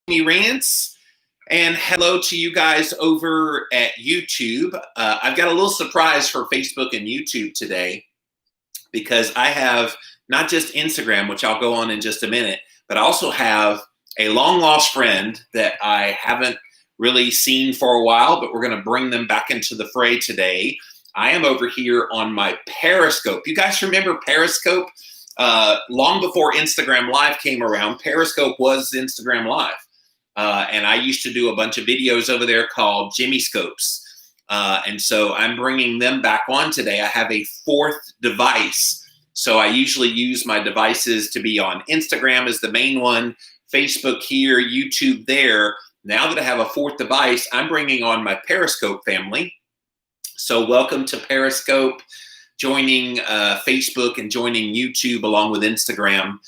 RANTS, and hello to you guys over at YouTube. I've got a little surprise for Facebook and YouTube today because I have not just Instagram, which I'll go on in just a minute, but I also have a long lost friend that I haven't really seen for a while, but we're going to bring them back into the fray today. I am over here on my Periscope. You guys remember Periscope? Long before Instagram Live came around, Periscope was Instagram Live. And I used to do a bunch of videos over there called Jimmy Scopes. And so I'm bringing them back on today. I have a fourth device. So I usually use my devices to be on Instagram as the main one, Facebook here, YouTube there. Now that I have a fourth device, I'm bringing on my Periscope family. So welcome to Periscope, joining Facebook and joining YouTube along with Instagram.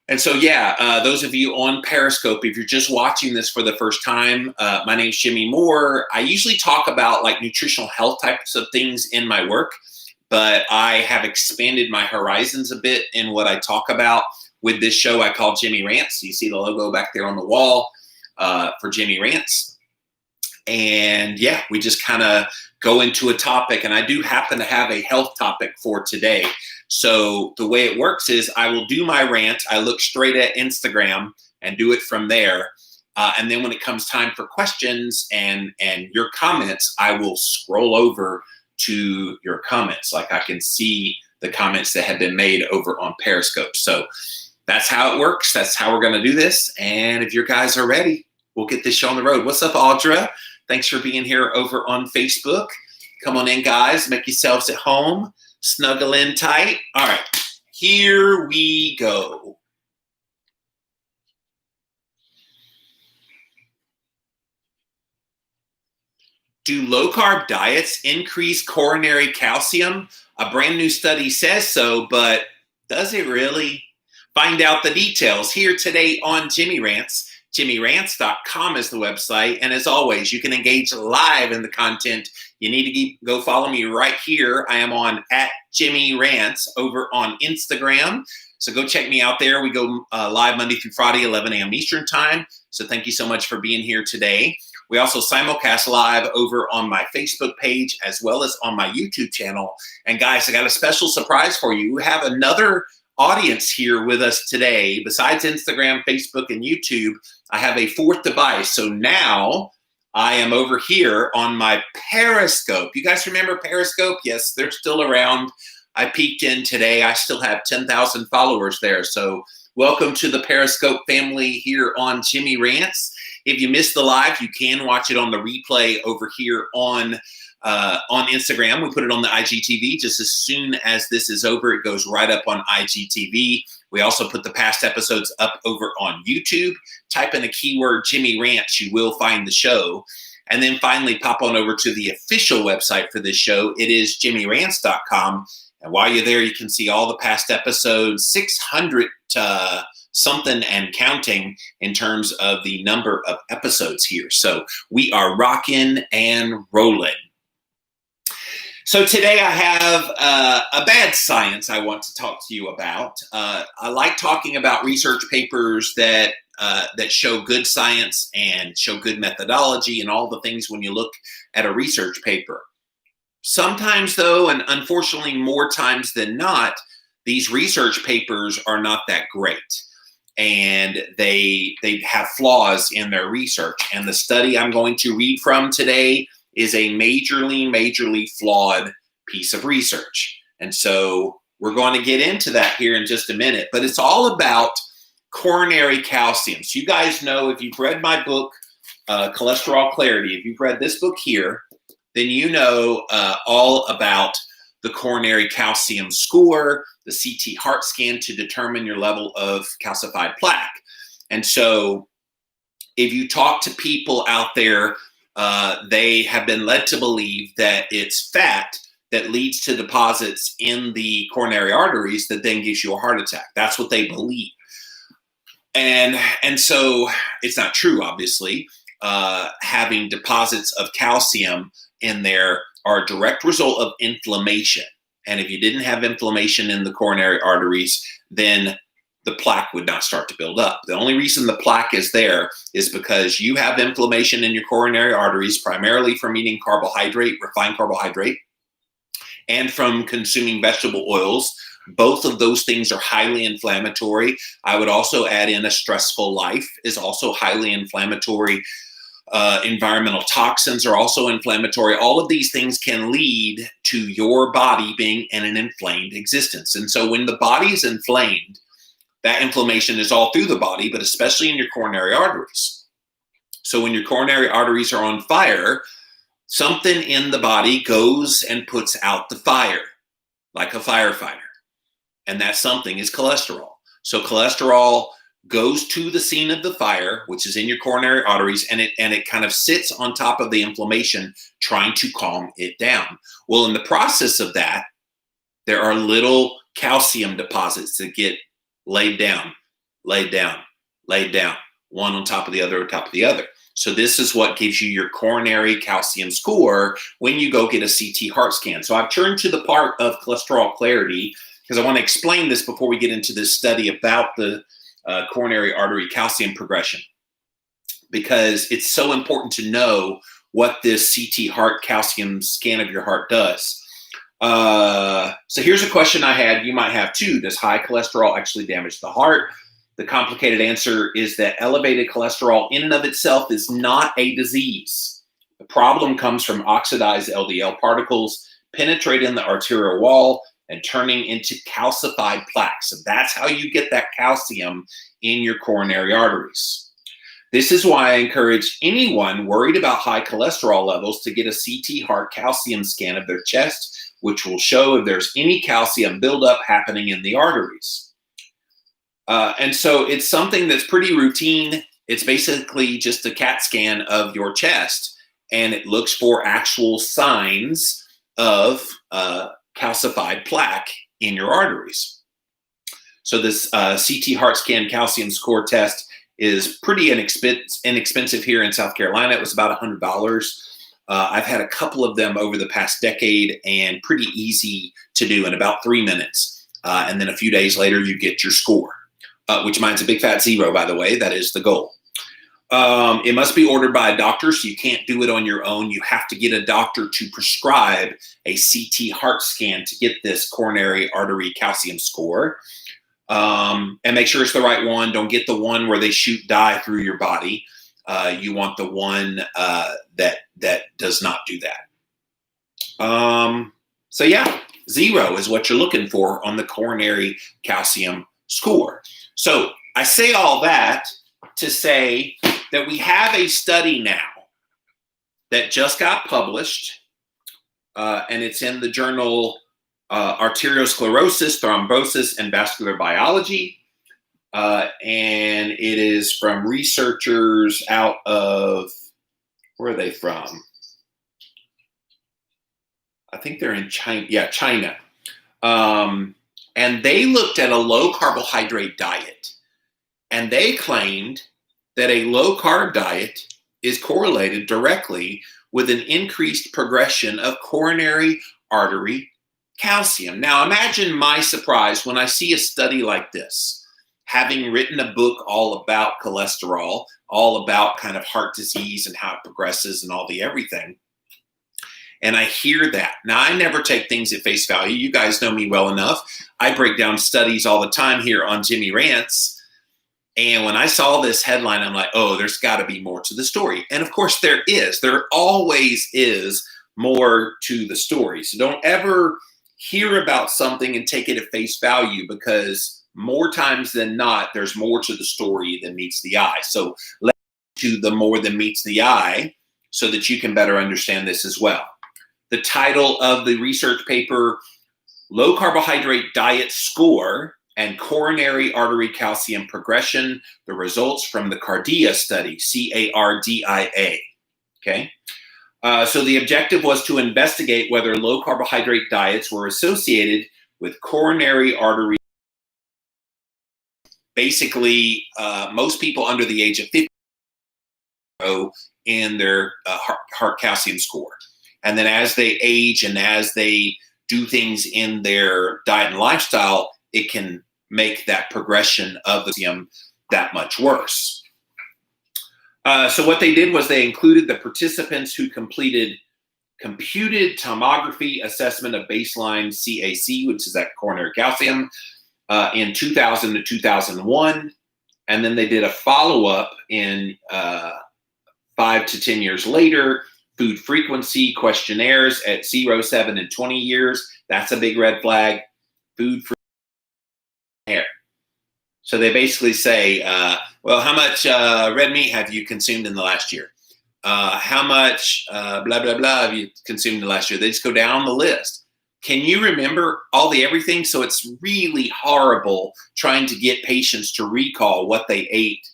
And so, yeah, those of you on Periscope, if you're just watching this for the first time, my name's Jimmy Moore. I usually talk about like nutritional health types of things in my work, but I have expanded my horizons a bit in what I talk about with this show I call Jimmy Rants. You see the logo back there on the wall for Jimmy Rants. And yeah, we just kind of go into a topic, and I do happen to have a health topic for today. So the way it works is I will do my rant. I look straight at Instagram and do it from there. And then when it comes time for questions and your comments, I will scroll over to your comments. Like I can see the comments that have been made over on Periscope. So that's how it works. That's how we're going to do this. And if your guys are ready, we'll get this show on the road. What's up, Audra? Thanks for being here over on Facebook. Come on in, guys. Make yourselves at home. Snuggle in tight. All right, here we go. Do low-carb diets increase coronary calcium? A brand new study says so, but does it really? Find out the details here today on Jimmy Rants. JimmyRants.com is the website. And as always, you can engage live in the content. You need to go follow me right here. I am on @JimmyRants over on Instagram. So go check me out there. We go live Monday through Friday, 11 a.m. Eastern time. So thank you so much for being here today. We also simulcast live over on my Facebook page as well as on my YouTube channel. And guys, I got a special surprise for you. We have another audience here with us today. Besides Instagram, Facebook, and YouTube, I have a fourth device. So now I am over here on my Periscope. You guys remember Periscope? Yes, they're still around. I peeked in today. I still have 10,000 followers there. So welcome to the Periscope family here on Jimmy Rants. If you missed the live, you can watch it on the replay over here on Instagram. We put it on the IGTV just as soon as this is over. It goes right up on IGTV. We also put the past episodes up over on YouTube. Type in a keyword Jimmy Rants, you will find the show. And then finally pop on over to the official website for this show. It is JimmyRants.com. And while you're there, you can see all the past episodes, 600 something and counting in terms of the number of episodes here. So we are rocking and rolling. So today I have a bad science I want to talk to you about. I like talking about research papers that show good science and show good methodology and all the things when you look at a research paper. Sometimes though, and unfortunately more times than not, these research papers are not that great. And they have flaws in their research. And the study I'm going to read from today is a majorly flawed piece of research. And so we're going to get into that here in just a minute. But it's all about coronary calcium. So you guys know, if you've read my book, Cholesterol Clarity, if you've read this book here, then you know all about the coronary calcium score, the CT heart scan to determine your level of calcified plaque. And so if you talk to people out there, they have been led to believe that it's fat that leads to deposits in the coronary arteries that then gives you a heart attack. That's what they believe. And so it's not true, obviously. Having deposits of calcium in there are a direct result of inflammation. And if you didn't have inflammation in the coronary arteries, then the plaque would not start to build up. The only reason the plaque is there is because you have inflammation in your coronary arteries, primarily from eating carbohydrate, refined carbohydrate, and from consuming vegetable oils. Both of those things are highly inflammatory. I would also add in a stressful life is also highly inflammatory. Environmental toxins are also inflammatory. All of these things can lead to your body being in an inflamed existence. And so when the body is inflamed, that inflammation is all through the body, but especially in your coronary arteries. So when your coronary arteries are on fire, something in the body goes and puts out the fire, like a firefighter. And that something is cholesterol. So cholesterol goes to the scene of the fire, which is in your coronary arteries, and it kind of sits on top of the inflammation, trying to calm it down. Well, in the process of that, there are little calcium deposits that get laid down, one on top of the other, on top of the other. So this is what gives you your coronary calcium score when you go get a CT heart scan. So I've turned to the part of cholesterol clarity because I want to explain this before we get into this study about the coronary artery calcium progression, because it's so important to know what this CT heart calcium scan of your heart does. So here's a question I had, you might have too. Does high cholesterol actually damage the heart? The complicated answer is that elevated cholesterol in and of itself is not a disease. The problem comes from oxidized LDL particles penetrating the arterial wall and turning into calcified plaques. So that's how you get that calcium in your coronary arteries. This is why I encourage anyone worried about high cholesterol levels to get a CT heart calcium scan of their chest, which will show if there's any calcium buildup happening in the arteries. And so it's something that's pretty routine. It's basically just a CAT scan of your chest, and it looks for actual signs of calcified plaque in your arteries. So this CT heart scan calcium score test is pretty inexpensive here in South Carolina. It was about $100. I've had a couple of them over the past decade, and pretty easy to do in about 3 minutes. And then a few days later, you get your score, which mine's a big fat 0, by the way. That is the goal. It must be ordered by a doctor, so you can't do it on your own. You have to get a doctor to prescribe a CT heart scan to get this coronary artery calcium score. And make sure it's the right one. Don't get the one where they shoot dye through your body. You want the one that does not do that. So yeah, 0 is what you're looking for on the coronary calcium score. So I say all that to say that we have a study now that just got published, and it's in the journal Arteriosclerosis, Thrombosis, and Vascular Biology. And it is from researchers out of, where are they from? I think they're in China. Yeah, China. And they looked at a low carbohydrate diet, and they claimed that a low carb diet is correlated directly with an increased progression of coronary artery calcium. Now imagine my surprise when I see a study like this, having written a book all about cholesterol, all about kind of heart disease and how it progresses and all the everything. And I hear that. Now, I never take things at face value. You guys know me well enough. I break down studies all the time here on Jimmy Rants. And when I saw this headline, I'm like, oh, there's got to be more to the story. And of course there is. There always is more to the story. So don't ever hear about something and take it at face value, because more times than not, there's more to the story than meets the eye. So let's get to the more than meets the eye so that you can better understand this as well. The title of the research paper, Low Carbohydrate Diet Score and Coronary Artery Calcium Progression, the results from the CARDIA study, C-A-R-D-I-A, okay? So the objective was to investigate whether low carbohydrate diets were associated with coronary artery. Basically, most people under the age of 50 in their heart calcium score. And then as they age and as they do things in their diet and lifestyle, it can make that progression of the calcium that much worse. So what they did was they included the participants who completed computed tomography assessment of baseline CAC, which is that coronary calcium, in 2000 to 2001. And then they did a follow-up in 5 to 10 years later, food frequency questionnaires at 0, 7, and 20 years. That's a big red flag. Food frequency. So they basically say, well, how much red meat have you consumed in the last year? How much blah, blah, blah have you consumed in the last year? They just go down the list. Can you remember all the everything? So it's really horrible trying to get patients to recall what they ate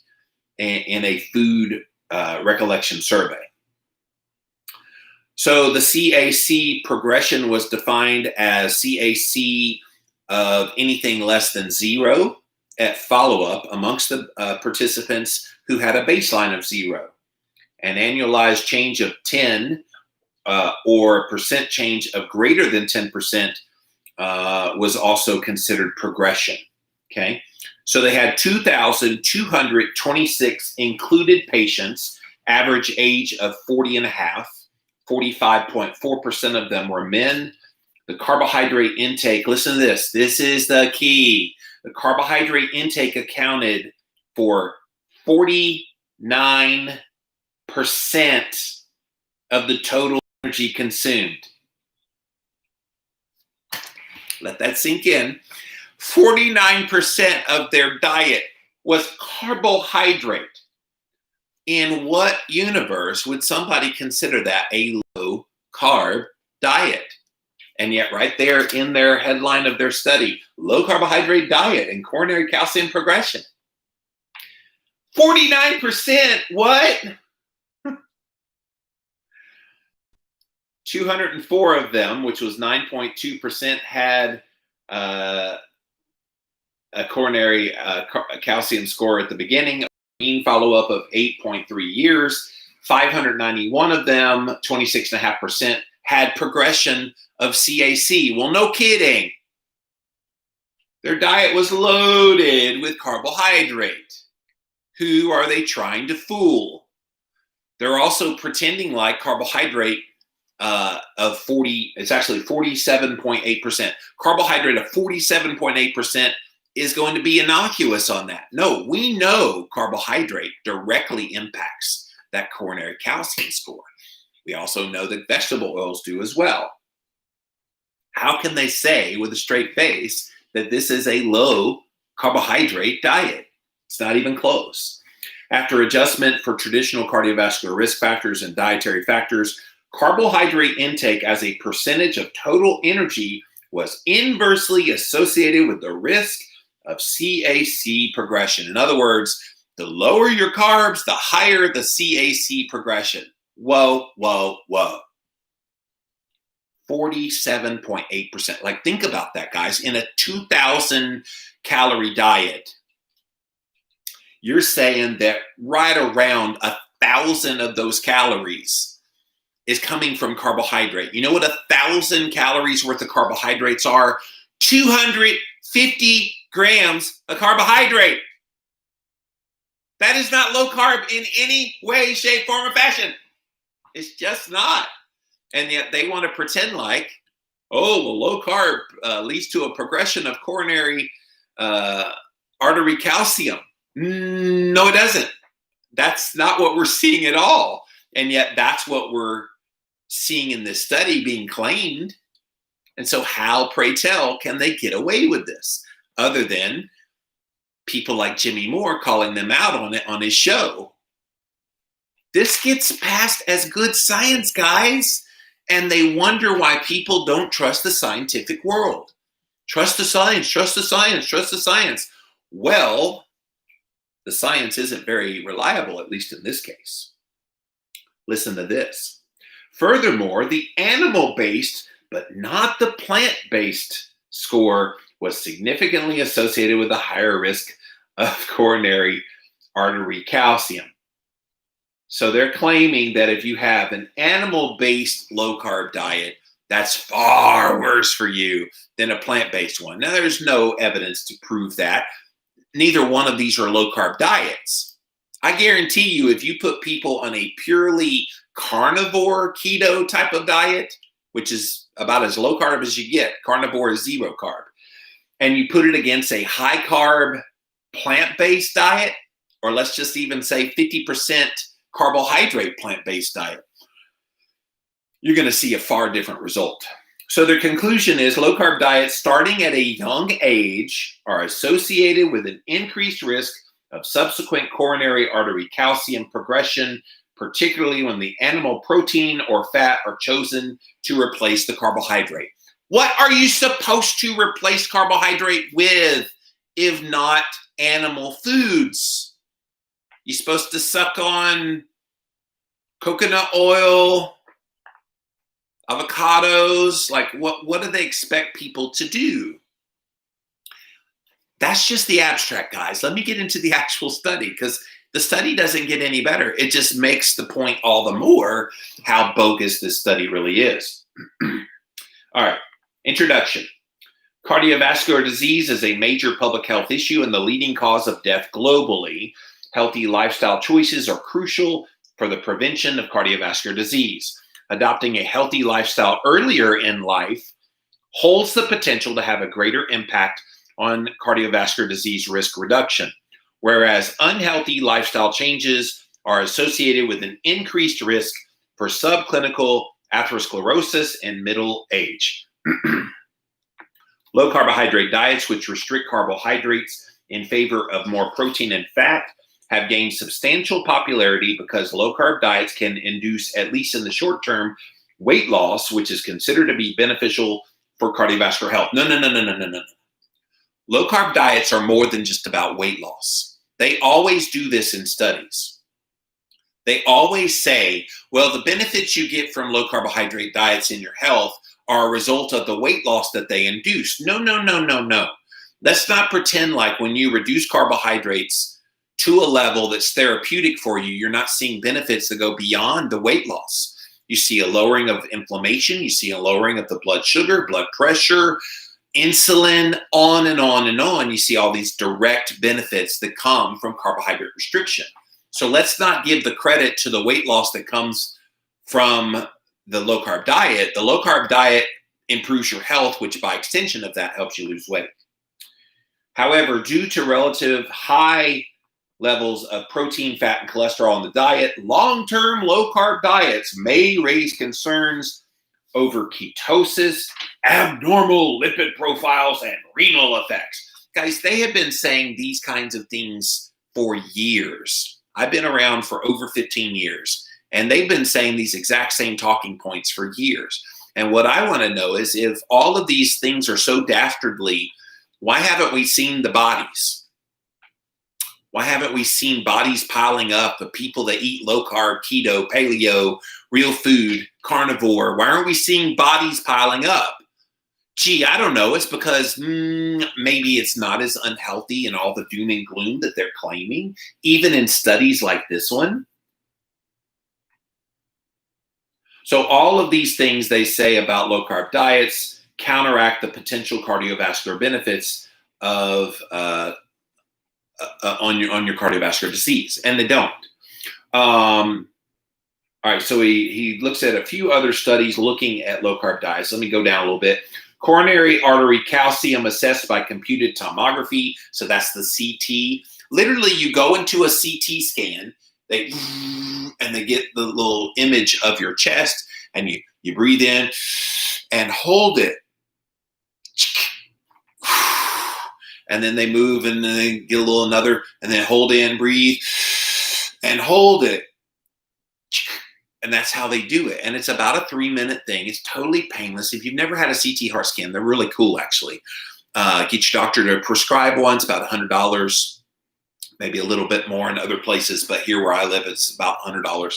in a food recollection survey. So the CAC progression was defined as CAC of anything less than 0 at follow-up amongst the participants who had a baseline of 0. An annualized change of 10 or percent change of greater than 10% was also considered progression. Okay, so they had 2,226 included patients, average age of 40 and a half. 45.4% of them were men. The carbohydrate intake, listen to this. This is the key. The carbohydrate intake accounted for 49% of the total energy consumed. Let that sink in. 49% of their diet was carbohydrate. In what universe would somebody consider that a low-carb diet? And yet right there in their headline of their study, low carbohydrate diet and coronary calcium progression. 49%, what? 204 of them, which was 9.2%, had a coronary calcium score at the beginning, a mean follow-up of 8.3 years. 591 of them, 26.5%, had progression of CAC. Well, no kidding. Their diet was loaded with carbohydrate. Who are they trying to fool? They're also pretending like carbohydrate of 40, it's actually 47.8%. Carbohydrate of 47.8% is going to be innocuous on that. No, we know carbohydrate directly impacts that coronary calcium score. We also know that vegetable oils do as well. How can they say with a straight face that this is a low carbohydrate diet? It's not even close. After adjustment for traditional cardiovascular risk factors and dietary factors, carbohydrate intake as a percentage of total energy was inversely associated with the risk of CAC progression. In other words, the lower your carbs, the higher the CAC progression. Whoa, whoa, whoa. 47.8%. Like, think about that, guys. In a 2,000 calorie diet, you're saying that right around 1,000 of those calories is coming from carbohydrate. You know what 1,000 calories worth of carbohydrates are? 250 grams of carbohydrate. That is not low carb in any way, shape, form, or fashion. It's just not. And yet they want to pretend like, oh, well, low carb leads to a progression of coronary artery calcium. No, it doesn't. That's not what we're seeing at all. And yet that's what we're seeing in this study being claimed. And so how, pray tell, can they get away with this other than people like Jimmy Moore calling them out on it on his show? This gets passed as good science, guys. And they wonder why people don't trust the scientific world. Trust the science, trust the science, trust the science. Well, the science isn't very reliable, at least in this case. Listen to this. Furthermore, the animal-based, but not the plant-based score was significantly associated with a higher risk of coronary artery calcium. So they're claiming that if you have an animal-based low-carb diet, That's far worse for you than a plant-based one. Now, there's no evidence to prove that. Neither one of these are low-carb diets. I guarantee you, if you put people on a purely carnivore keto type of diet, which is about as low carb as you get, carnivore is 0 carb, and you put it against a high carb plant-based diet, or let's just even say 50% carbohydrate plant-based diet, you're going to see a far different result. So their conclusion is low carb diets starting at a young age are associated with an increased risk of subsequent coronary artery calcium progression, particularly when the animal protein or fat are chosen to replace the carbohydrate. What are you supposed to replace carbohydrate with if not animal foods? You're supposed to suck on coconut oil, avocados. Like, what do they expect people to do? That's just the abstract, guys. Let me get into the actual study, because the study doesn't get any better. It just makes the point all the more how bogus this study really is. All right, introduction. Cardiovascular disease is a major public health issue and the leading cause of death globally. Healthy lifestyle choices are crucial for the prevention of cardiovascular disease. Adopting a healthy lifestyle earlier in life holds the potential to have a greater impact on cardiovascular disease risk reduction, whereas unhealthy lifestyle changes are associated with an increased risk for subclinical atherosclerosis in middle age. Low carbohydrate diets, which restrict carbohydrates in favor of more protein and fat, have gained substantial popularity because low carb diets can induce, at least in the short term, weight loss, which is considered to be beneficial for cardiovascular health. No. Low carb diets are more than just about weight loss. They always do this in studies. They always say, well, the benefits you get from low carbohydrate diets in your health are a result of the weight loss that they induce. No. Let's not pretend like when you reduce carbohydrates to a level that's therapeutic for you, you're not seeing benefits that go beyond the weight loss. You see a lowering of inflammation, you see a lowering of the blood sugar, blood pressure, insulin, on and on and on. You see all these direct benefits that come from carbohydrate restriction. So let's not give the credit to the weight loss that comes from the low carb diet. The low carb diet improves your health, which by extension of that helps you lose weight. However, due to relative high levels of protein, fat, and cholesterol in the diet, long-term low-carb diets may raise concerns over ketosis, abnormal lipid profiles, and renal effects. Guys, they have been saying these kinds of things for years. I've been around for over 15 years, and they've been saying these exact same talking points for years. And what I want to know is, if all of these things are so dastardly, why haven't we seen the bodies? Why haven't we seen bodies piling up of people that eat low carb, keto, paleo, real food, carnivore? Why aren't we seeing bodies piling up? Gee, I don't know. It's because maybe it's not as unhealthy and all the doom and gloom that they're claiming, even in studies like this one. So all of these things they say about low carb diets counteract the potential cardiovascular benefits of on your cardiovascular disease, and they don't. All right, so he looks at a few other studies looking at low carb diets. Let me go down a little bit. Coronary artery calcium assessed by computed tomography. So that's the CT. Literally, you go into a CT scan, they get the little image of your chest, and you breathe in and hold it. And then they move and then they get a little another, and then hold in, breathe, and hold it. And that's how they do it. And it's about a 3-minute thing. It's totally painless. If you've never had a CT heart scan, they're really cool, actually. Get your doctor to prescribe one. It's about $100, maybe a little bit more in other places, but here where I live, it's about $100.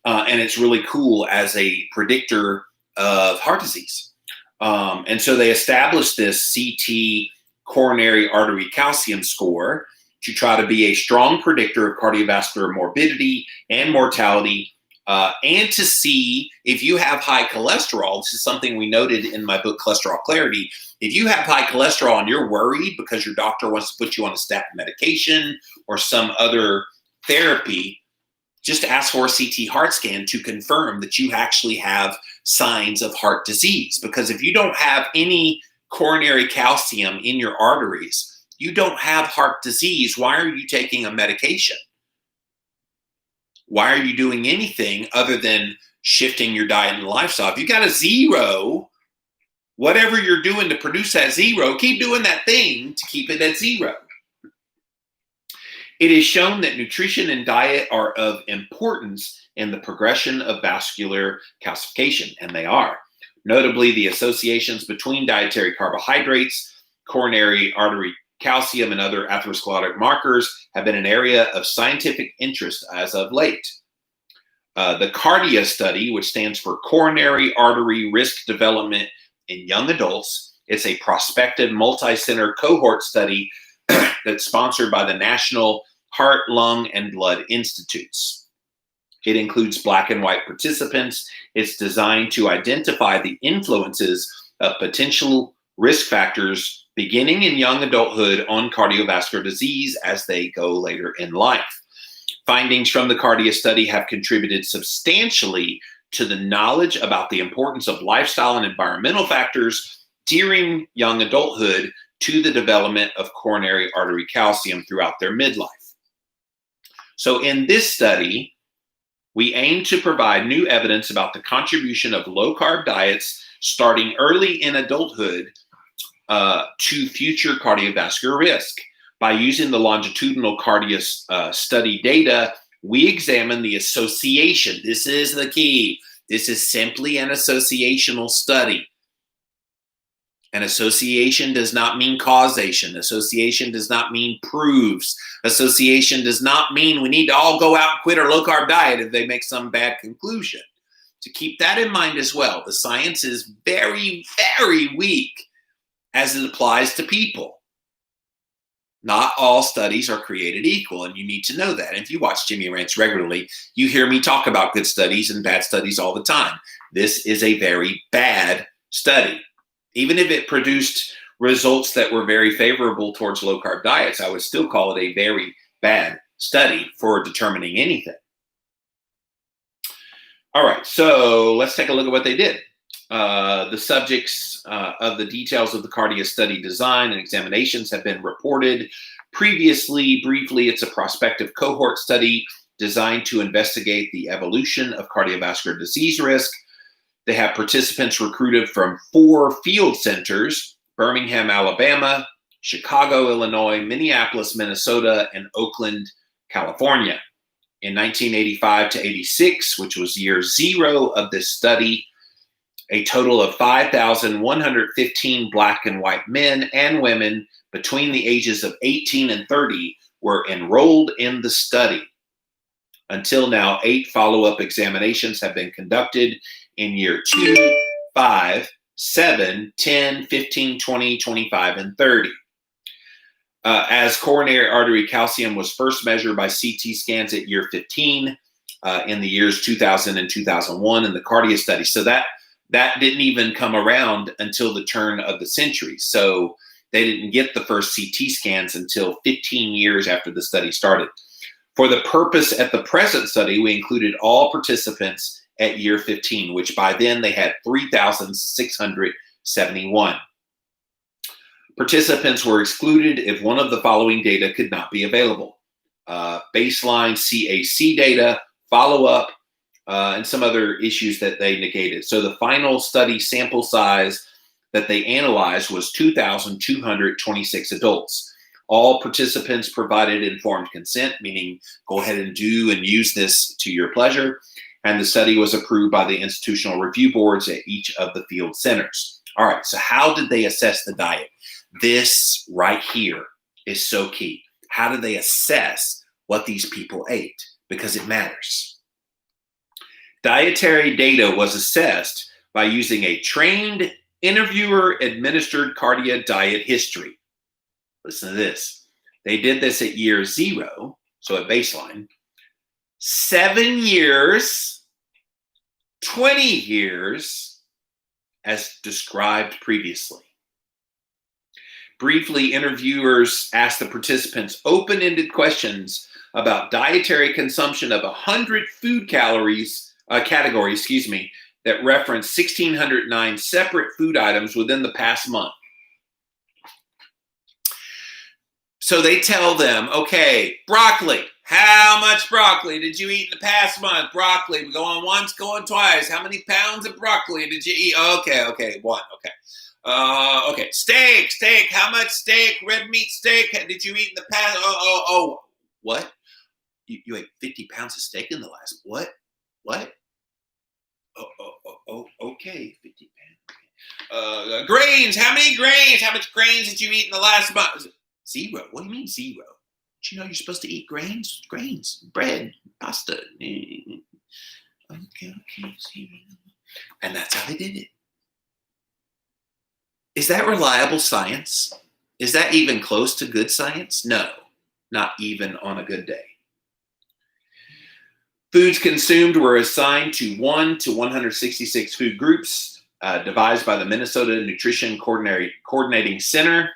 And it's really cool as a predictor of heart disease. And so they established this CT coronary artery calcium score to try to be a strong predictor of cardiovascular morbidity and mortality and to see if you have high cholesterol. This is something we noted in my book, Cholesterol Clarity. If you have high cholesterol and you're worried because your doctor wants to put you on a statin medication or some other therapy, just ask for a CT heart scan to confirm that you actually have signs of heart disease. Because if you don't have any coronary calcium in your arteries, you don't have heart disease. Why are you taking a medication? Why are you doing anything other than shifting your diet and lifestyle? If you got a zero, whatever you're doing to produce that zero, keep doing that thing to keep it at zero. It is shown that nutrition and diet are of importance in the progression of vascular calcification, and they are. Notably, the associations between dietary carbohydrates, coronary artery calcium, and other atherosclerotic markers have been an area of scientific interest as of late. The CARDIA study, which stands for Coronary Artery Risk Development in Young Adults, it's a prospective multi-center cohort study that's sponsored by the National Heart, Lung, and Blood Institutes. It includes black and white participants. It's designed to identify the influences of potential risk factors beginning in young adulthood on cardiovascular disease as they go later in life. Findings from the CARDIA study have contributed substantially to the knowledge about the importance of lifestyle and environmental factors during young adulthood to the development of coronary artery calcium throughout their midlife. So in this study, we aim to provide new evidence about the contribution of low-carb diets starting early in adulthood to future cardiovascular risk. By using the longitudinal CARDIA study data, we examine the association. This is the key. This is simply an associational study. An association does not mean causation. Association does not mean proves. Association does not mean we need to all go out and quit our low-carb diet if they make some bad conclusion. To keep that in mind as well, the science is very, very weak as it applies to people. Not all studies are created equal, and you need to know that. And if you watch Jimmy Rants regularly, you hear me talk about good studies and bad studies all the time. This is a very bad study. Even if it produced results that were very favorable towards low-carb diets, I would still call it a very bad study for determining anything. All right, so let's take a look at what they did. The subjects of the details of the CARDIA study design and examinations have been reported previously. Briefly, it's a prospective cohort study designed to investigate the evolution of cardiovascular disease risk. They have participants recruited from 4 field centers: Birmingham, Alabama, Chicago, Illinois, Minneapolis, Minnesota, and Oakland, California. In 1985 to 86, which was year 0 of this study, a total of 5,115 black and white men and women between the ages of 18 and 30 were enrolled in the study. Until now, 8 follow-up examinations have been conducted in year 2, 5, 7, 10, 15, 20, 25, and 30. As coronary artery calcium was first measured by CT scans at year 15 in the years 2000 and 2001 in the CARDIA study. So that didn't even come around until the turn of the century. So they didn't get the first CT scans until 15 years after the study started. For the purpose at the present study, we included all participants at year 15, which by then they had 3,671. Participants were excluded if one of the following data could not be available: baseline CAC data, follow-up, and some other issues that they negated. So the final study sample size that they analyzed was 2,226 adults. All participants provided informed consent, meaning go ahead and do and use this to your pleasure. And the study was approved by the institutional review boards at each of the field centers. All right, so how did they assess the diet? This right here is so key. How did they assess what these people ate? Because it matters. Dietary data was assessed by using a trained interviewer-administered CARDIA diet history. Listen to this. They did this at year 0, so at baseline. 7 years 20 years as described previously. Briefly, interviewers asked the participants open-ended questions about dietary consumption of 100 food categories, that reference 1,609 separate food items within the past month. So they tell them, okay, broccoli. How much broccoli did you eat in the past month? Broccoli, we going once, going twice. How many pounds of broccoli did you eat? Okay, one, okay. Okay, steak. How much steak, red meat steak did you eat in the past? What? You ate 50 pounds of steak in the last, what? Okay, 50 pounds. Grains, how many grains? How much grains did you eat in the last month? 0. What do you mean 0? Don't you know you're supposed to eat grains? Grains, bread, pasta. Okay, 0. And that's how they did it. Is that reliable science? Is that even close to good science? No, not even on a good day. Foods consumed were assigned to 1 to 166 food groups, devised by the Minnesota Nutrition Coordinating Center.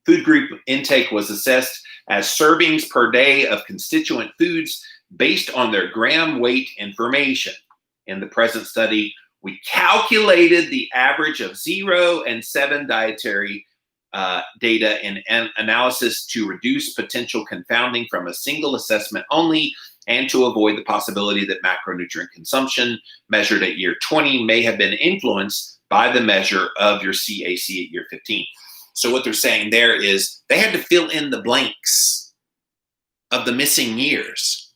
Food group intake was assessed as servings per day of constituent foods based on their gram weight information. In the present study, we calculated the average of 0 and 7 dietary data in analysis to reduce potential confounding from a single assessment only, and to avoid the possibility that macronutrient consumption measured at year 20 may have been influenced by the measure of your CAC at year 15. So what they're saying there is they had to fill in the blanks of the missing years.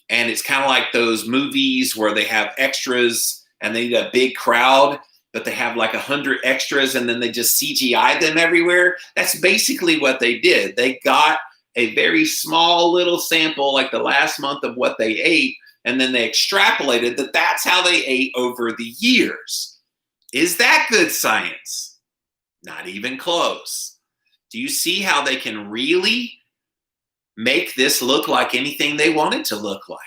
And it's kind of like those movies where they have extras and they need a big crowd, but they have like 100 extras and then they just CGI them everywhere. That's basically what they did. They got a very small little sample, like the last month of what they ate, and then they extrapolated that that's how they ate over the years. Is that good science? Not even close. Do you see how they can really make this look like anything they want it to look like?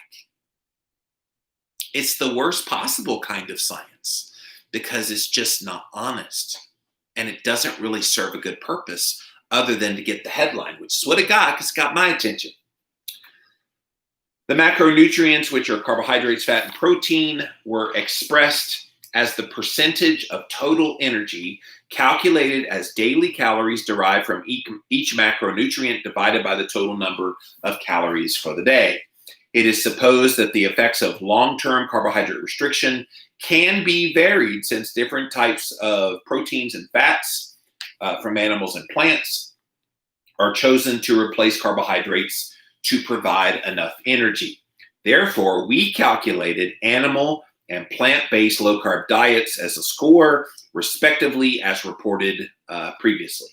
It's the worst possible kind of science because it's just not honest and it doesn't really serve a good purpose other than to get the headline, which is what it got because it got my attention. The macronutrients, which are carbohydrates, fat, and protein, were expressed as the percentage of total energy calculated as daily calories derived from each macronutrient divided by the total number of calories for the day. It is supposed that the effects of long-term carbohydrate restriction can be varied since different types of proteins and fats from animals and plants are chosen to replace carbohydrates to provide enough energy. Therefore, we calculated animal and plant-based low-carb diets as a score, respectively, as reported previously.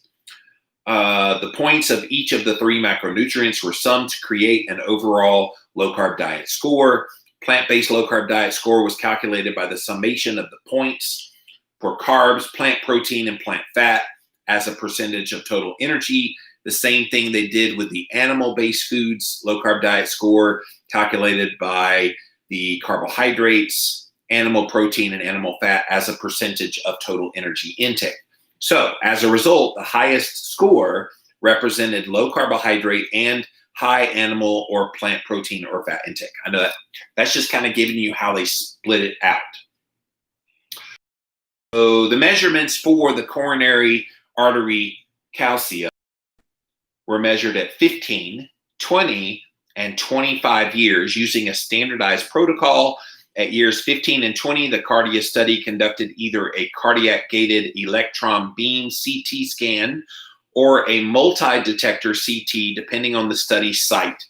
The points of each of the 3 macronutrients were summed to create an overall low-carb diet score. Plant-based low-carb diet score was calculated by the summation of the points for carbs, plant protein, and plant fat as a percentage of total energy. The same thing they did with the animal-based foods low-carb diet score, calculated by the carbohydrates, animal protein, and animal fat as a percentage of total energy intake. So as a result, the highest score represented low carbohydrate and high animal or plant protein or fat intake. I know that's just kind of giving you how they split it out. So the measurements for the coronary artery calcium were measured at 15, 20, and 25 years using a standardized protocol. At years 15 and 20, the Cardia study conducted either a cardiac-gated electron beam CT scan or a multi-detector CT, depending on the study site.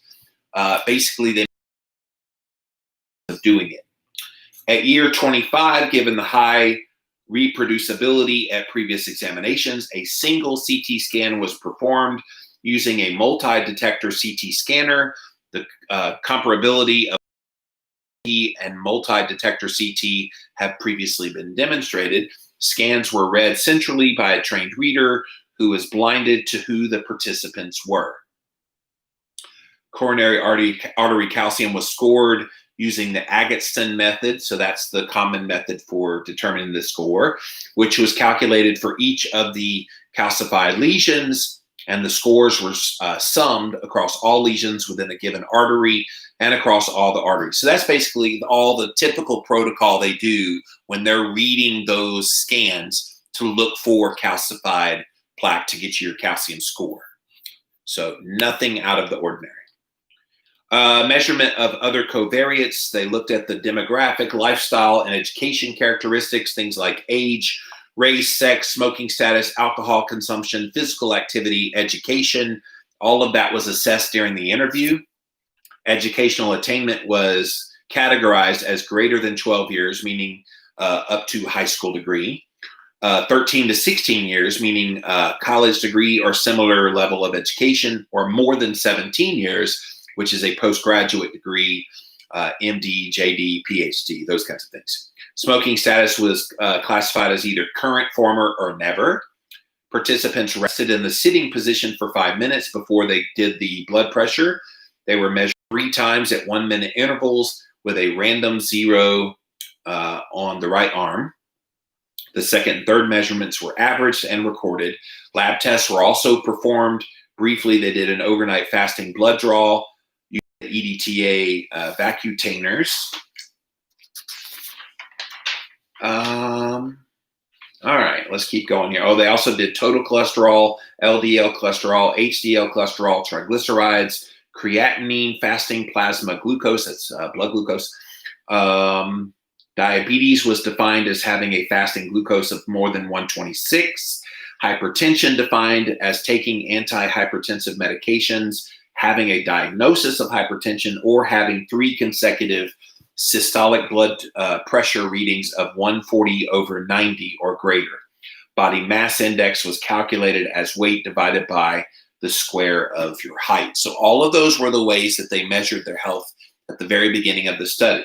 Basically, they were doing it. At year 25, given the high reproducibility at previous examinations, a single CT scan was performed using a multi-detector CT scanner. The comparability of and multi-detector CT have previously been demonstrated. Scans were read centrally by a trained reader who was blinded to who the participants were. Coronary artery calcium was scored using the Agatston method. So that's the common method for determining the score, which was calculated for each of the calcified lesions, and the scores were summed across all lesions within a given artery and across all the arteries. So that's basically all the typical protocol they do when they're reading those scans to look for calcified plaque to get you your calcium score. So nothing out of the ordinary. Measurement of other covariates. They looked at the demographic, lifestyle, and education characteristics, things like age, race, sex, smoking status, alcohol consumption, physical activity, education. All of that was assessed during the interview. Educational attainment was categorized as greater than 12 years, meaning up to high school degree. 13 to 16 years, meaning college degree or similar level of education, or more than 17 years, which is a postgraduate degree, MD, JD, PhD, those kinds of things. Smoking status was classified as either current, former, or never. Participants rested in the sitting position for 5 minutes before they did the blood pressure. They were measured 3 times at 1 minute intervals with a random 0 on the right arm. The second and third measurements were averaged and recorded. Lab tests were also performed. Briefly, they did an overnight fasting blood draw using the EDTA vacuometers. All right, let's keep going here. Oh, they also did total cholesterol, LDL cholesterol, HDL cholesterol, triglycerides, creatinine, fasting plasma glucose, that's blood glucose. Diabetes was defined as having a fasting glucose of more than 126. Hypertension defined as taking antihypertensive medications, having a diagnosis of hypertension, or having 3 consecutive systolic blood pressure readings of 140/90 or greater. Body mass index was calculated as weight divided by the square of your height. So all of those were the ways that they measured their health at the very beginning of the study.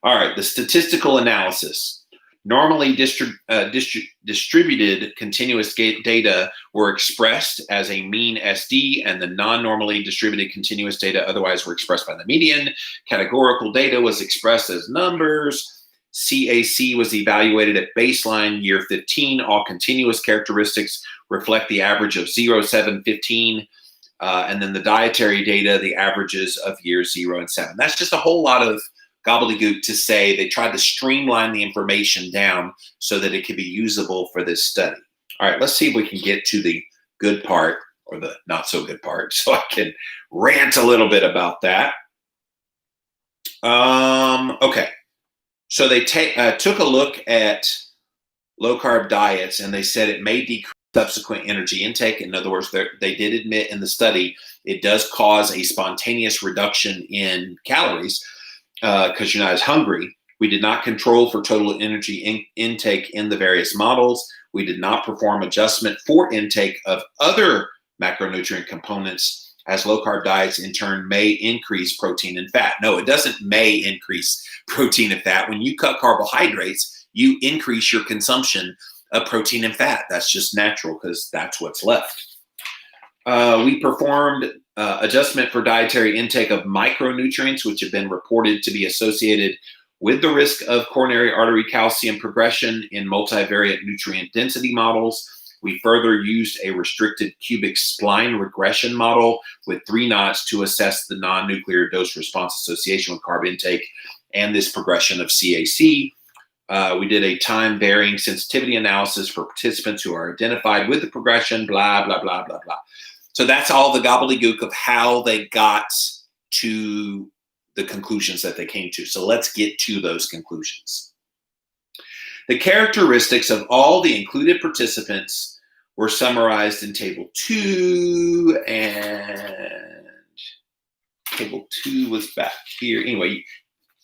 All right, the statistical analysis. Normally distributed continuous data were expressed as a mean SD, and the non-normally distributed continuous data otherwise were expressed by the median. Categorical data was expressed as numbers. CAC was evaluated at baseline, year 15. All continuous characteristics reflect the average of 0, 7, 15. And then the dietary data, the averages of years 0 and 7. That's just a whole lot of gobbledygook to say they tried to streamline the information down so that it could be usable for this study. All right, let's see if we can get to the good part, or the not so good part, so I can rant a little bit about that. Okay, so they took a look at low-carb diets, and they said it may decrease subsequent energy intake. In other words, they did admit in the study it does cause a spontaneous reduction in calories, because you're not as hungry. We did not control for total energy intake in the various models. We did not perform adjustment for intake of other macronutrient components, as low-carb diets in turn may increase protein and fat. No, it doesn't may increase protein and fat. When you cut carbohydrates, you increase your consumption of protein and fat. That's just natural because that's what's left. We performed adjustment for dietary intake of micronutrients, which have been reported to be associated with the risk of coronary artery calcium progression in multivariate nutrient density models. We further used a restricted cubic spline regression model with 3 knots to assess the non-nuclear dose response association with carb intake and this progression of CAC. We did a time varying sensitivity analysis for participants who are identified with the progression, blah, blah, blah, blah, blah. So that's all the gobbledygook of how they got to the conclusions that they came to. So let's get to those conclusions. The characteristics of all the included participants were summarized in Table 2, and Table 2 was back here. Anyway,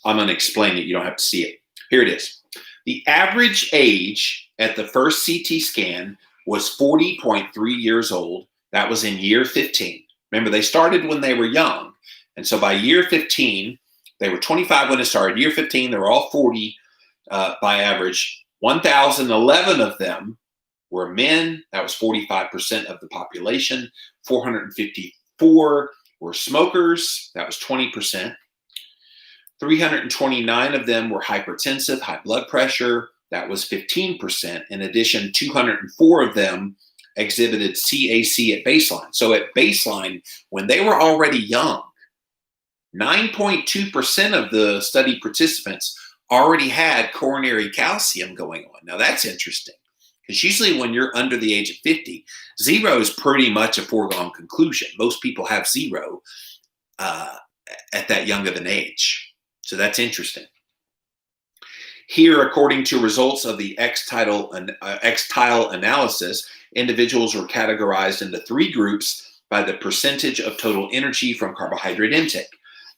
I'm going to explain it. You don't have to see it. Here it is. The average age at the first CT scan was 40.3 years old. That was in year 15. Remember, they started when they were young. And so by year 15, they were 25 when it started. Year 15, they were all 40 by average. 1,011 of them were men. That was 45% of the population. 454 were smokers. That was 20%. 329 of them were hypertensive, high blood pressure. That was 15%. In addition, 204 of them exhibited CAC at baseline. So at baseline, when they were already young, 9.2% of the study participants already had coronary calcium going on. Now that's interesting, because usually when you're under the age of 50, zero is pretty much a foregone conclusion. Most people have zero at that young of an age. So that's interesting. Here, according to results of the X-tile analysis, individuals were categorized into 3 groups by the percentage of total energy from carbohydrate intake.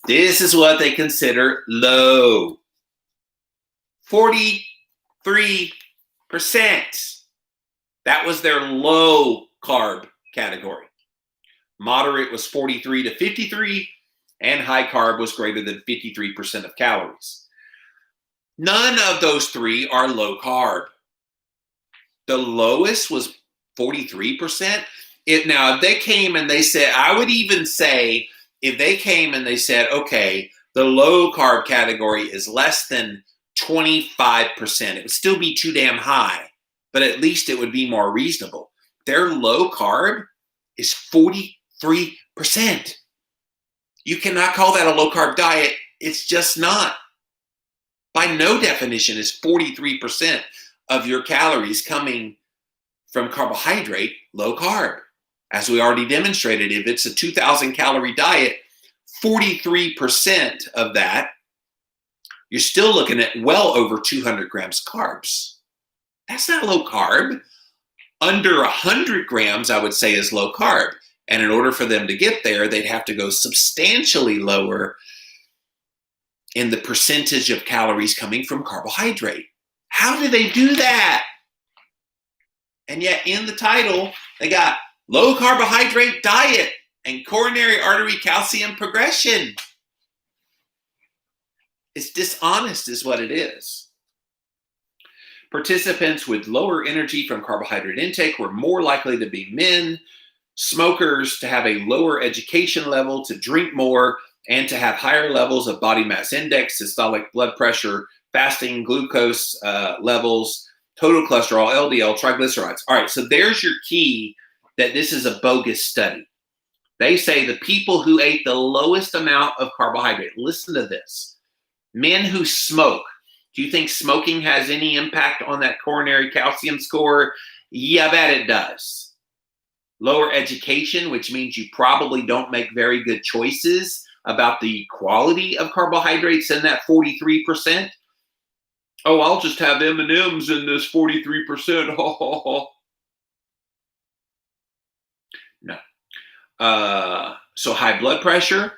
This is what they consider low. 43%. That was their low carb category. Moderate was 43 to 53, and high carb was greater than 53% of calories. None of those 3 are low carb. The lowest was 43%. Now, if they came and they said, I would even say, if they came and they said, okay, the low carb category is less than 25%, it would still be too damn high, but at least it would be more reasonable. Their low carb is 43%. You cannot call that a low carb diet. It's just not. By no definition is 43% of your calories coming from carbohydrate low carb. As we already demonstrated, if it's a 2,000 calorie diet, 43% of that, you're still looking at well over 200 grams of carbs. That's not low carb. Under 100 grams, I would say, is low carb. And in order for them to get there, they'd have to go substantially lower in the percentage of calories coming from carbohydrate. How do they do that? And yet in the title, they got low carbohydrate diet and coronary artery calcium progression. It's dishonest is what it is. Participants with lower energy from carbohydrate intake were more likely to be men, smokers, to have a lower education level, to drink more, and to have higher levels of body mass index, systolic blood pressure, fasting glucose levels, total cholesterol, LDL, triglycerides. All right, so there's your key that this is a bogus study. They say the people who ate the lowest amount of carbohydrate, listen to this, men who smoke. Do you think smoking has any impact on that coronary calcium score? Yeah, I bet it does. Lower education, which means you probably don't make very good choices about the quality of carbohydrates in that 43%. Oh, I'll just have M&Ms in this 43%. No. So high blood pressure,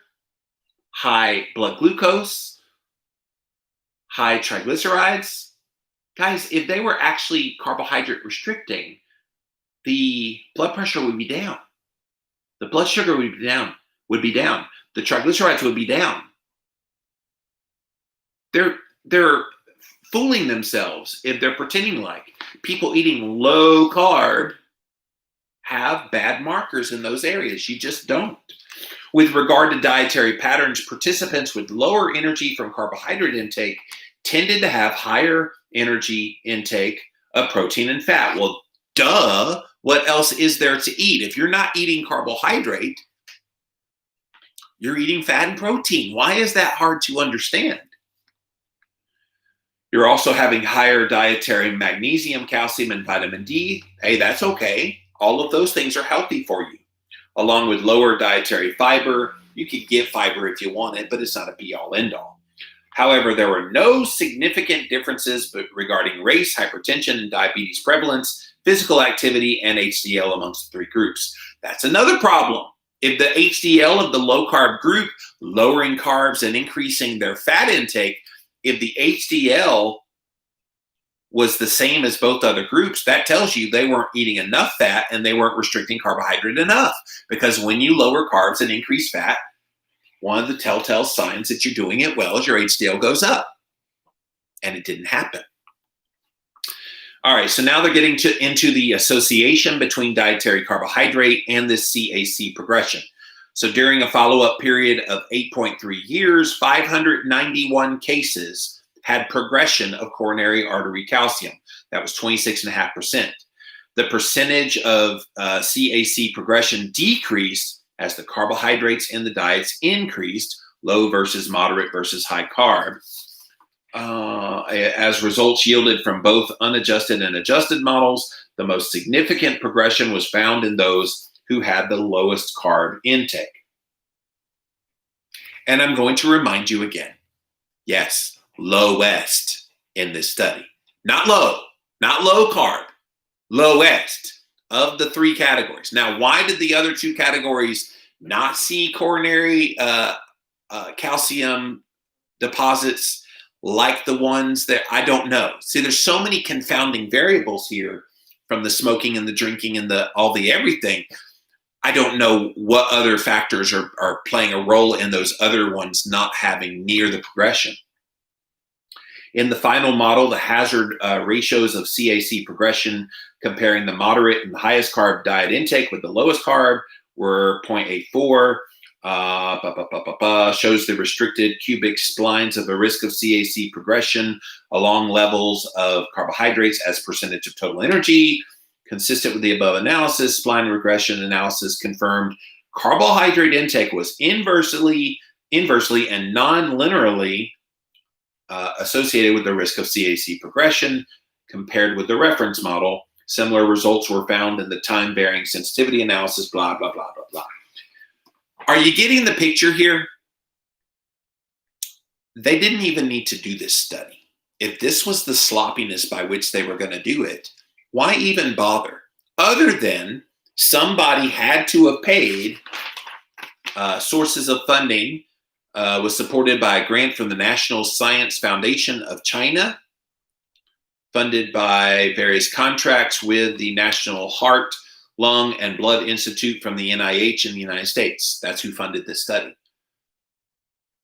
high blood glucose, high triglycerides. Guys, if they were actually carbohydrate restricting, the blood pressure would be down. The blood sugar would be down. The triglycerides would be down. They're fooling themselves if they're pretending like people eating low carb have bad markers in those areas. You just don't. With regard to dietary patterns, participants with lower energy from carbohydrate intake tended to have higher energy intake of protein and fat. Well, duh. What else is there to eat? If you're not eating carbohydrate, you're eating fat and protein. Why is that hard to understand? You're also having higher dietary magnesium, calcium, and vitamin D. Hey, that's okay. All of those things are healthy for you. Along with lower dietary fiber. You could get fiber if you want it, but it's not a be-all, end-all. However, there were no significant differences regarding race, hypertension, and diabetes prevalence, physical activity, and HDL amongst the 3 groups. That's another problem. If the HDL of the low-carb group, lowering carbs and increasing their fat intake, if the HDL was the same as both other groups, that tells you they weren't eating enough fat and they weren't restricting carbohydrate enough. Because when you lower carbs and increase fat, one of the telltale signs that you're doing it well is your HDL goes up. And it didn't happen. All right, so now they're getting into the association between dietary carbohydrate and this CAC progression. So during a follow-up period of 8.3 years, 591 cases had progression of coronary artery calcium. That was 26.5%. The percentage of CAC progression decreased as the carbohydrates in the diets increased, low versus moderate versus high carb, as results yielded from both unadjusted and adjusted models. The most significant progression was found in those who had the lowest carb intake. And I'm going to remind you again, yes, lowest in this study. Not low, not low carb, lowest of the three categories. Now, why did the other two categories not see coronary calcium deposits like the ones that I don't know? See, there's so many confounding variables here, from the smoking and the drinking and all the everything. I don't know what other factors are playing a role in those other ones not having near the progression. In the final model, the hazard ratios of CAC progression comparing the moderate and the highest carb diet intake with the lowest carb were 0.84. Shows the restricted cubic splines of a risk of CAC progression along levels of carbohydrates as percentage of total energy. Consistent with the above analysis, spline regression analysis confirmed carbohydrate intake was inversely and non-linearly associated with the risk of CAC progression compared with the reference model. Similar results were found in the time-varying sensitivity analysis, blah, blah, blah, blah, blah. Are you getting the picture here? They didn't even need to do this study. If this was the sloppiness by which they were going to do it, why even bother? Other than somebody had to have paid. Sources of funding was supported by a grant from the National Science Foundation of China, funded by various contracts with the National Heart, Lung, and Blood Institute from the NIH in the United States. That's who funded this study.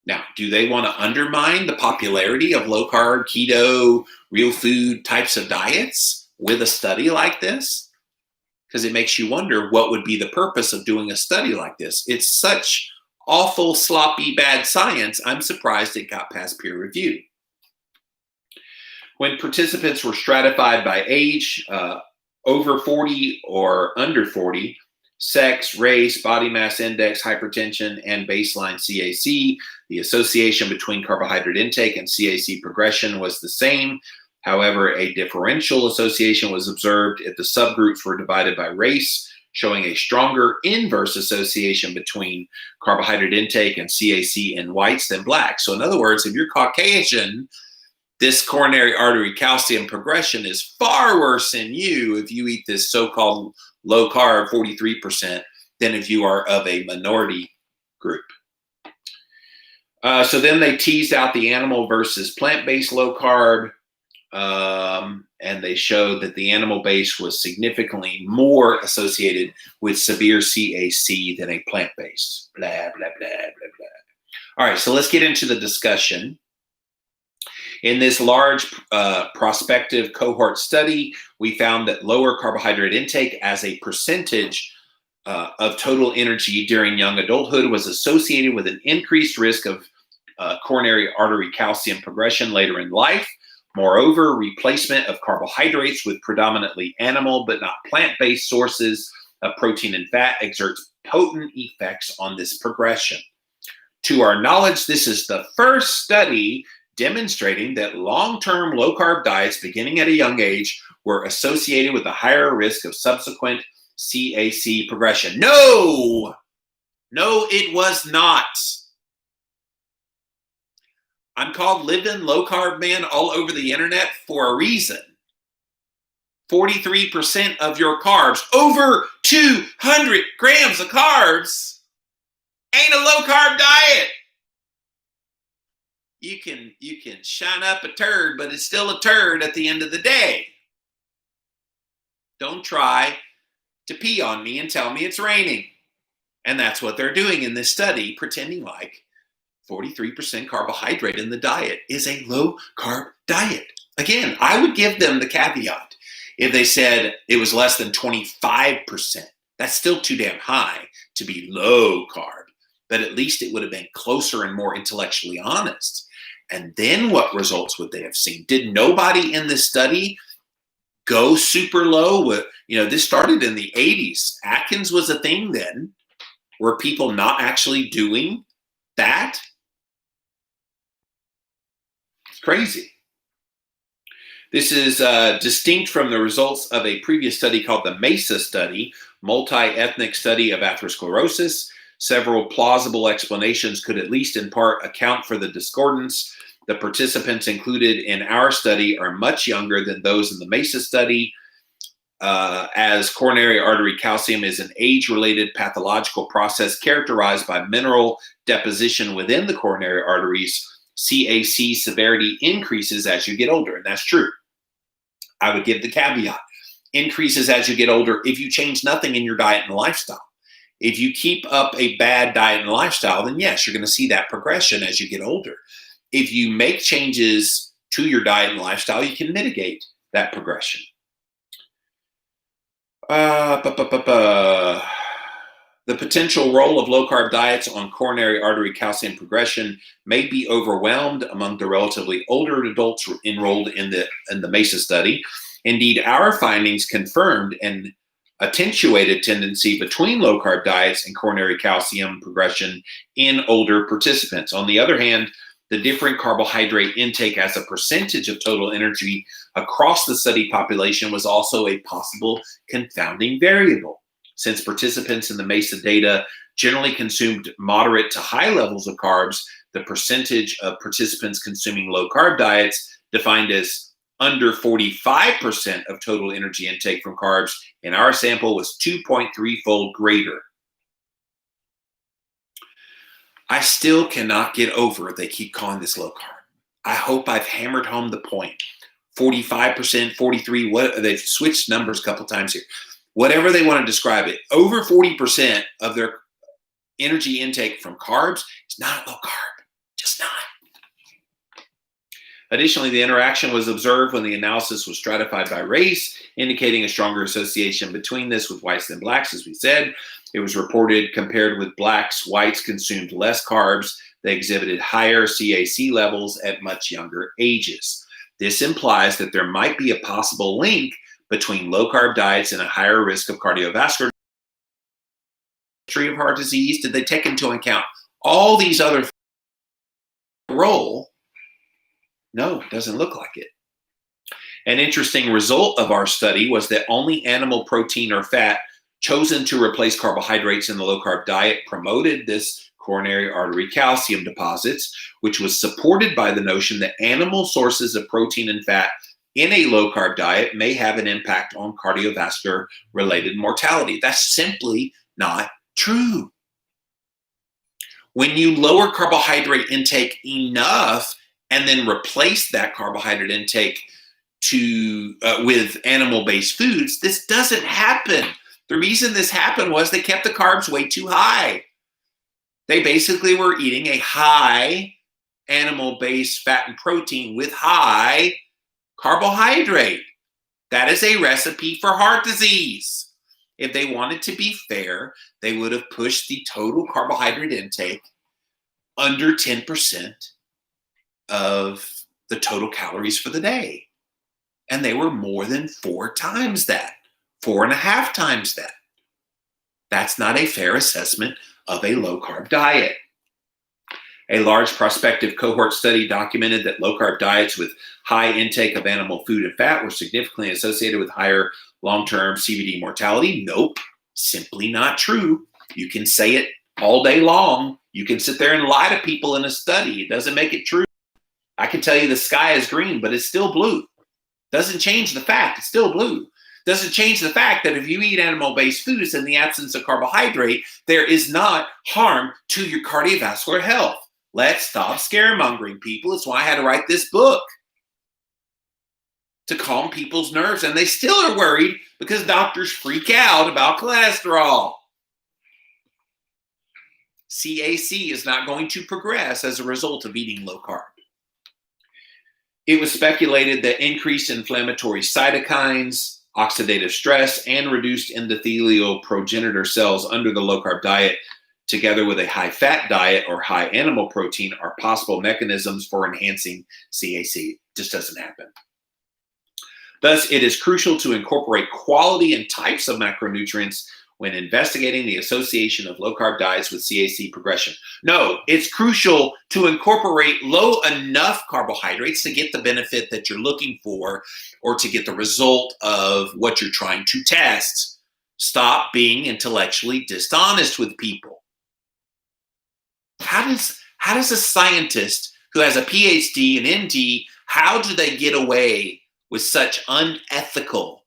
Now, do they want to undermine the popularity of low-carb, keto, real food types of diets with a study like this? Because it makes you wonder what would be the purpose of doing a study like this. It's such awful, sloppy, bad science, I'm surprised it got past peer review. When participants were stratified by age, over 40 or under 40, sex, race, body mass index, hypertension, and baseline CAC, the association between carbohydrate intake and CAC progression was the same. However, a differential association was observed if the subgroups were divided by race, showing a stronger inverse association between carbohydrate intake and CAC in whites than blacks. So in other words, if you're Caucasian, this coronary artery calcium progression is far worse in you if you eat this so-called low carb 43% than if you are of a minority group. So then they teased out the animal versus plant-based low carb, and they showed that the animal-based was significantly more associated with severe CAC than a plant-based. Blah, blah, blah, blah, blah. All right, so let's get into the discussion. In this large prospective cohort study, we found that lower carbohydrate intake as a percentage of total energy during young adulthood was associated with an increased risk of coronary artery calcium progression later in life. Moreover, replacement of carbohydrates with predominantly animal but not plant-based sources of protein and fat exerts potent effects on this progression. To our knowledge, this is the first study demonstrating that long-term low-carb diets beginning at a young age were associated with a higher risk of subsequent CAC progression. No, it was not. I'm called Living Low-Carb Man all over the internet for a reason. 43% of your carbs, over 200 grams of carbs, ain't a low-carb diet. You can shine up a turd, but it's still a turd at the end of the day. Don't try to pee on me and tell me it's raining. And that's what they're doing in this study, pretending like 43% carbohydrate in the diet is a low-carb diet. Again, I would give them the caveat if they said it was less than 25% That's still too damn high to be low carb, but at least it would have been closer and more intellectually honest. And then what results would they have seen? Did nobody in this study go super low? This started in the 80s. Atkins was a thing then. Were people not actually doing that? It's crazy. This is distinct from the results of a previous study called the MESA study, multi-ethnic study of atherosclerosis. Several plausible explanations could at least in part account for the discordance. The participants included in our study are much younger than those in the MESA study. As coronary artery calcium is an age-related pathological process characterized by mineral deposition within the coronary arteries, CAC severity increases as you get older, and that's true. I would give the caveat. Increases as you get older if you change nothing in your diet and lifestyle. If you keep up a bad diet and lifestyle, then yes, you're going to see that progression as you get older. If you make changes to your diet and lifestyle, you can mitigate that progression. The potential role of low-carb diets on coronary artery calcium progression may be overwhelmed among the relatively older adults enrolled in the MESA study. Indeed, our findings confirmed an attenuated tendency between low-carb diets and coronary calcium progression in older participants. On the other hand, the different carbohydrate intake as a percentage of total energy across the study population was also a possible confounding variable. Since participants in the MESA data generally consumed moderate to high levels of carbs, the percentage of participants consuming low-carb diets, defined as under 45% of total energy intake from carbs, in our sample was 2.3-fold greater. I still cannot get over they keep calling this low-carb. I hope I've hammered home the point. 45%, 43%, they've switched numbers a couple times here. Whatever they want to describe it, over 40% of their energy intake from carbs is not low carb, just not. Additionally, the interaction was observed when the analysis was stratified by race, indicating a stronger association between this with whites than blacks, as we said. It was reported compared with blacks, whites consumed less carbs. They exhibited higher CAC levels at much younger ages. This implies that there might be a possible link between low-carb diets and a higher risk of cardiovascular history of heart disease. Did they take into account all these other role? No, it doesn't look like it. An interesting result of our study was that only animal protein or fat chosen to replace carbohydrates in the low-carb diet promoted this coronary artery calcium deposits, which was supported by the notion that animal sources of protein and fat in a low-carb diet may have an impact on cardiovascular-related mortality. That's simply not true. When you lower carbohydrate intake enough and then replace that carbohydrate intake with animal-based foods, this doesn't happen. The reason this happened was they kept the carbs way too high. They basically were eating a high animal-based fat and protein with high carbohydrate. That is a recipe for heart disease. If they wanted to be fair, they would have pushed the total carbohydrate intake under 10% of the total calories for the day. And they were more than 4 times that, 4.5 times that. That's not a fair assessment of a low-carb diet. A large prospective cohort study documented that low-carb diets with high intake of animal food and fat were significantly associated with higher long-term CVD mortality. Nope, simply not true. You can say it all day long. You can sit there and lie to people in a study. It doesn't make it true. I can tell you the sky is green, but it's still blue. Doesn't change the fact it's still blue. Doesn't change the fact that if you eat animal-based foods in the absence of carbohydrate, there is not harm to your cardiovascular health. Let's stop scaremongering people. It's why I had to write this book, to calm people's nerves. And they still are worried because doctors freak out about cholesterol. CAC is not going to progress as a result of eating low carb. It was speculated that increased inflammatory cytokines, oxidative stress, and reduced endothelial progenitor cells under the low-carb diet, together with a high-fat diet or high animal protein, are possible mechanisms for enhancing CAC. It just doesn't happen. Thus, it is crucial to incorporate quality and types of macronutrients when investigating the association of low-carb diets with CAC progression. No, it's crucial to incorporate low enough carbohydrates to get the benefit that you're looking for or to get the result of what you're trying to test. Stop being intellectually dishonest with people. How does a scientist who has a PhD, an MD, how do they get away with such unethical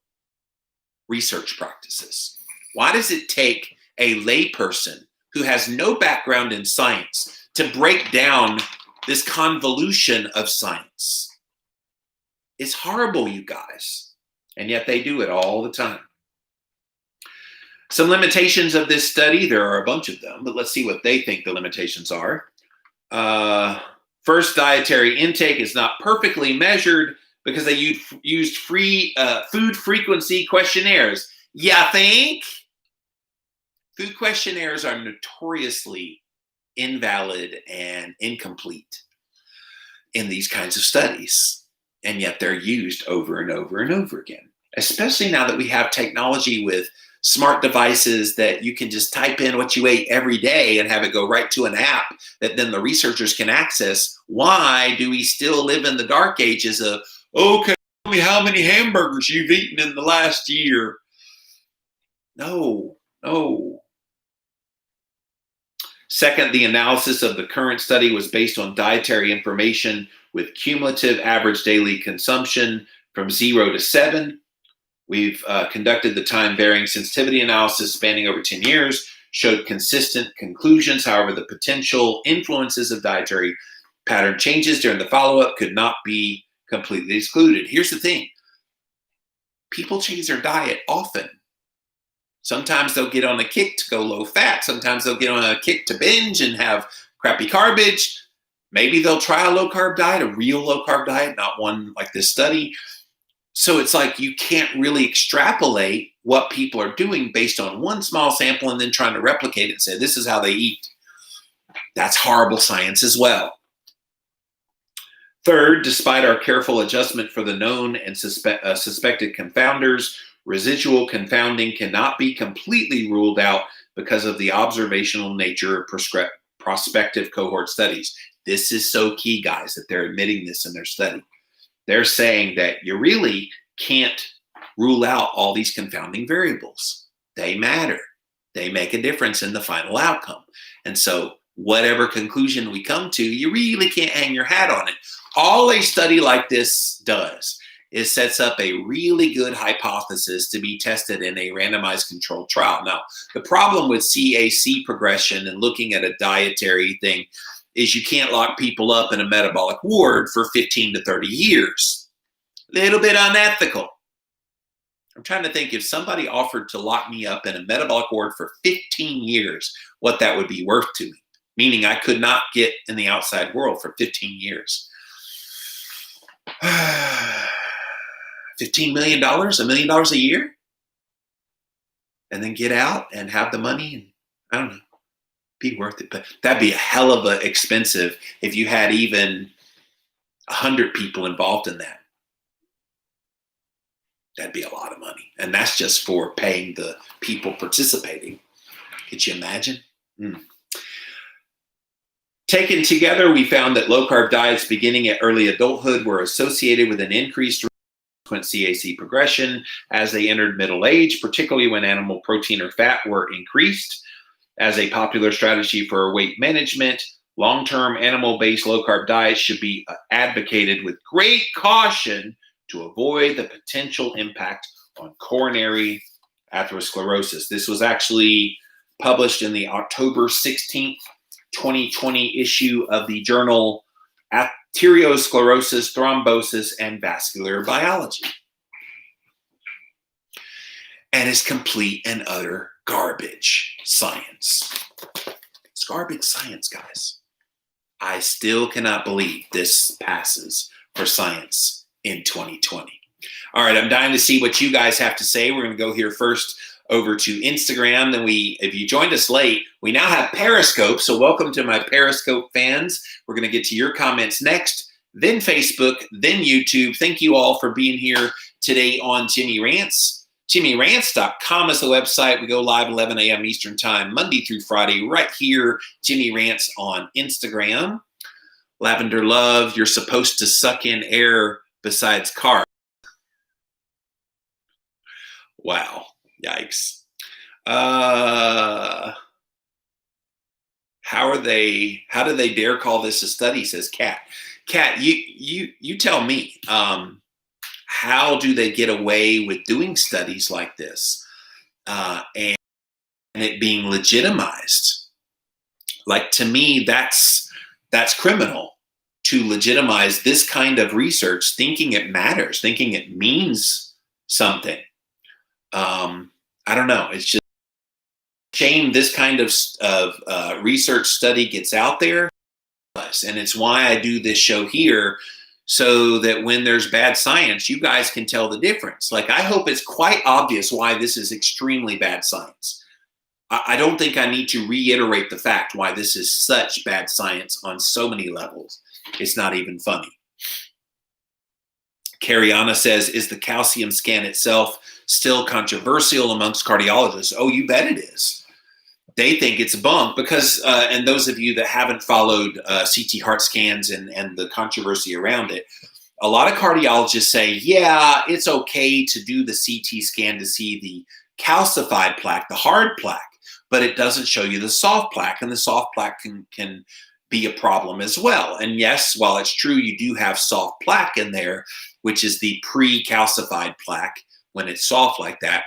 research practices? Why does it take a layperson who has no background in science to break down this convolution of science? It's horrible, you guys. And yet they do it all the time. Some limitations of this study, there are a bunch of them, but let's see what they think the limitations are. First, dietary intake is not perfectly measured because they used food frequency questionnaires. Ya think? Food questionnaires are notoriously invalid and incomplete in these kinds of studies, and yet they're used over and over and over again, especially now that we have technology with smart devices that you can just type in what you ate every day and have it go right to an app that then the researchers can access. Why do we still live in the dark ages of, okay, tell me how many hamburgers you've eaten in the last year? No. Second, the analysis of the current study was based on dietary information with cumulative average daily consumption from 0 to 7. We've conducted the time-varying sensitivity analysis spanning over 10 years, showed consistent conclusions. However, the potential influences of dietary pattern changes during the follow-up could not be completely excluded. Here's the thing. People change their diet often. Sometimes they'll get on a kick to go low fat. Sometimes they'll get on a kick to binge and have crappy garbage. Maybe they'll try a low-carb diet, a real low-carb diet, not one like this study. So it's like you can't really extrapolate what people are doing based on one small sample and then trying to replicate it and say, this is how they eat. That's horrible science as well. Third, despite our careful adjustment for the known and suspected confounders, residual confounding cannot be completely ruled out because of the observational nature of prospective cohort studies. This is so key, guys, that they're admitting this in their study. They're saying that you really can't rule out all these confounding variables. They matter. They make a difference in the final outcome. And so whatever conclusion we come to, you really can't hang your hat on it. All a study like this does is sets up a really good hypothesis to be tested in a randomized controlled trial. Now, the problem with CAC progression and looking at a dietary thing is you can't lock people up in a metabolic ward for 15 to 30 years. A little bit unethical. I'm trying to think if somebody offered to lock me up in a metabolic ward for 15 years, what that would be worth to me. Meaning I could not get in the outside world for 15 years. $15 million, $1 million a year? And then get out and have the money and, I don't know, be worth it. But that'd be a hell of a expensive if you had even 100 people involved in that. That'd be a lot of money. And that's just for paying the people participating. Could you imagine? Taken together, we found that low-carb diets beginning at early adulthood were associated with an increased CAC progression as they entered middle age, particularly when animal protein or fat were increased. As a popular strategy for weight management, long-term animal-based low-carb diets should be advocated with great caution to avoid the potential impact on coronary atherosclerosis. This was actually published in the October 16th, 2020 issue of the journal Arteriosclerosis, Thrombosis, and Vascular Biology. And it's complete and utter garbage science. It's garbage science, guys. I still cannot believe this passes for science in 2020. All right, I'm dying to see what you guys have to say. We're going to go here first over to Instagram. Then if you joined us late, we now have Periscope. So welcome to my Periscope fans. We're going to get to your comments next, then Facebook, then YouTube. Thank you all for being here today on Jimmy Rants. JimmyRants.com is the website. We go live 11 a.m. Eastern Time, Monday through Friday, right here, Jimmy Rants on Instagram. Lavender Love, you're supposed to suck in air besides carbs. Wow. Yikes. How do they dare call this a study, says Cat. Cat, you tell me, how do they get away with doing studies like this and it being legitimized? Like, to me, that's criminal, to legitimize this kind of research, thinking it matters, thinking it means something. I don't know. It's just a shame this kind of research study gets out there. And it's why I do this show here, so that when there's bad science, you guys can tell the difference. Like, I hope it's quite obvious why this is extremely bad science. I don't think I need to reiterate the fact why this is such bad science on so many levels. It's not even funny. Cariana says, is the calcium scan itself still controversial amongst cardiologists? Oh, you bet it is. They think it's bunk because, and those of you that haven't followed CT heart scans and the controversy around it, a lot of cardiologists say, yeah, it's okay to do the CT scan to see the calcified plaque, the hard plaque, but it doesn't show you the soft plaque, and the soft plaque can be a problem as well. And yes, while it's true you do have soft plaque in there, which is the pre-calcified plaque when it's soft like that.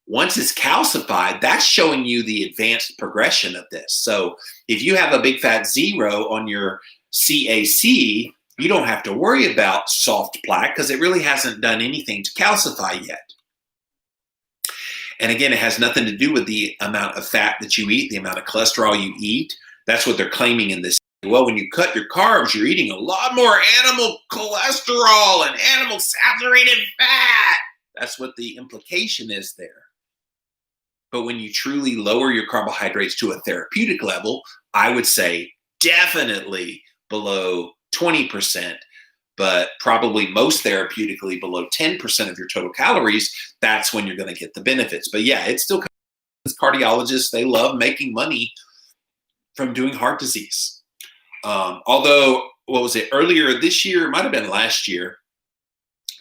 Once it's calcified, that's showing you the advanced progression of this. So if you have a big fat 0 on your CAC, you don't have to worry about soft plaque because it really hasn't done anything to calcify yet. And again, it has nothing to do with the amount of fat that you eat, the amount of cholesterol you eat. That's what they're claiming in this. Well, when you cut your carbs, you're eating a lot more animal cholesterol and animal saturated fat. That's what the implication is there. But when you truly lower your carbohydrates to a therapeutic level, I would say definitely below 20%, but probably most therapeutically below 10% of your total calories, that's when you're going to get the benefits. But yeah, it's still, cardiologists, they love making money from doing heart disease. Although, what was it, earlier this year, it might have been last year,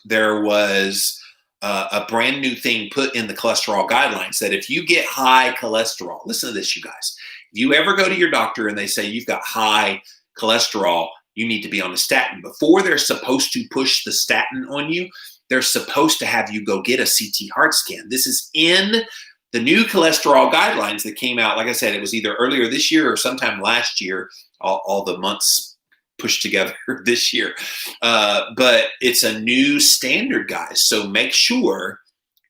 there was a brand new thing put in the cholesterol guidelines that if you get high cholesterol, listen to this, you guys, if you ever go to your doctor and they say you've got high cholesterol, you need to be on a statin. Before they're supposed to push the statin on you, they're supposed to have you go get a CT heart scan. This is in the new cholesterol guidelines that came out. Like I said, it was either earlier this year or sometime last year, all the months pushed together this year. But it's a new standard, guys. So make sure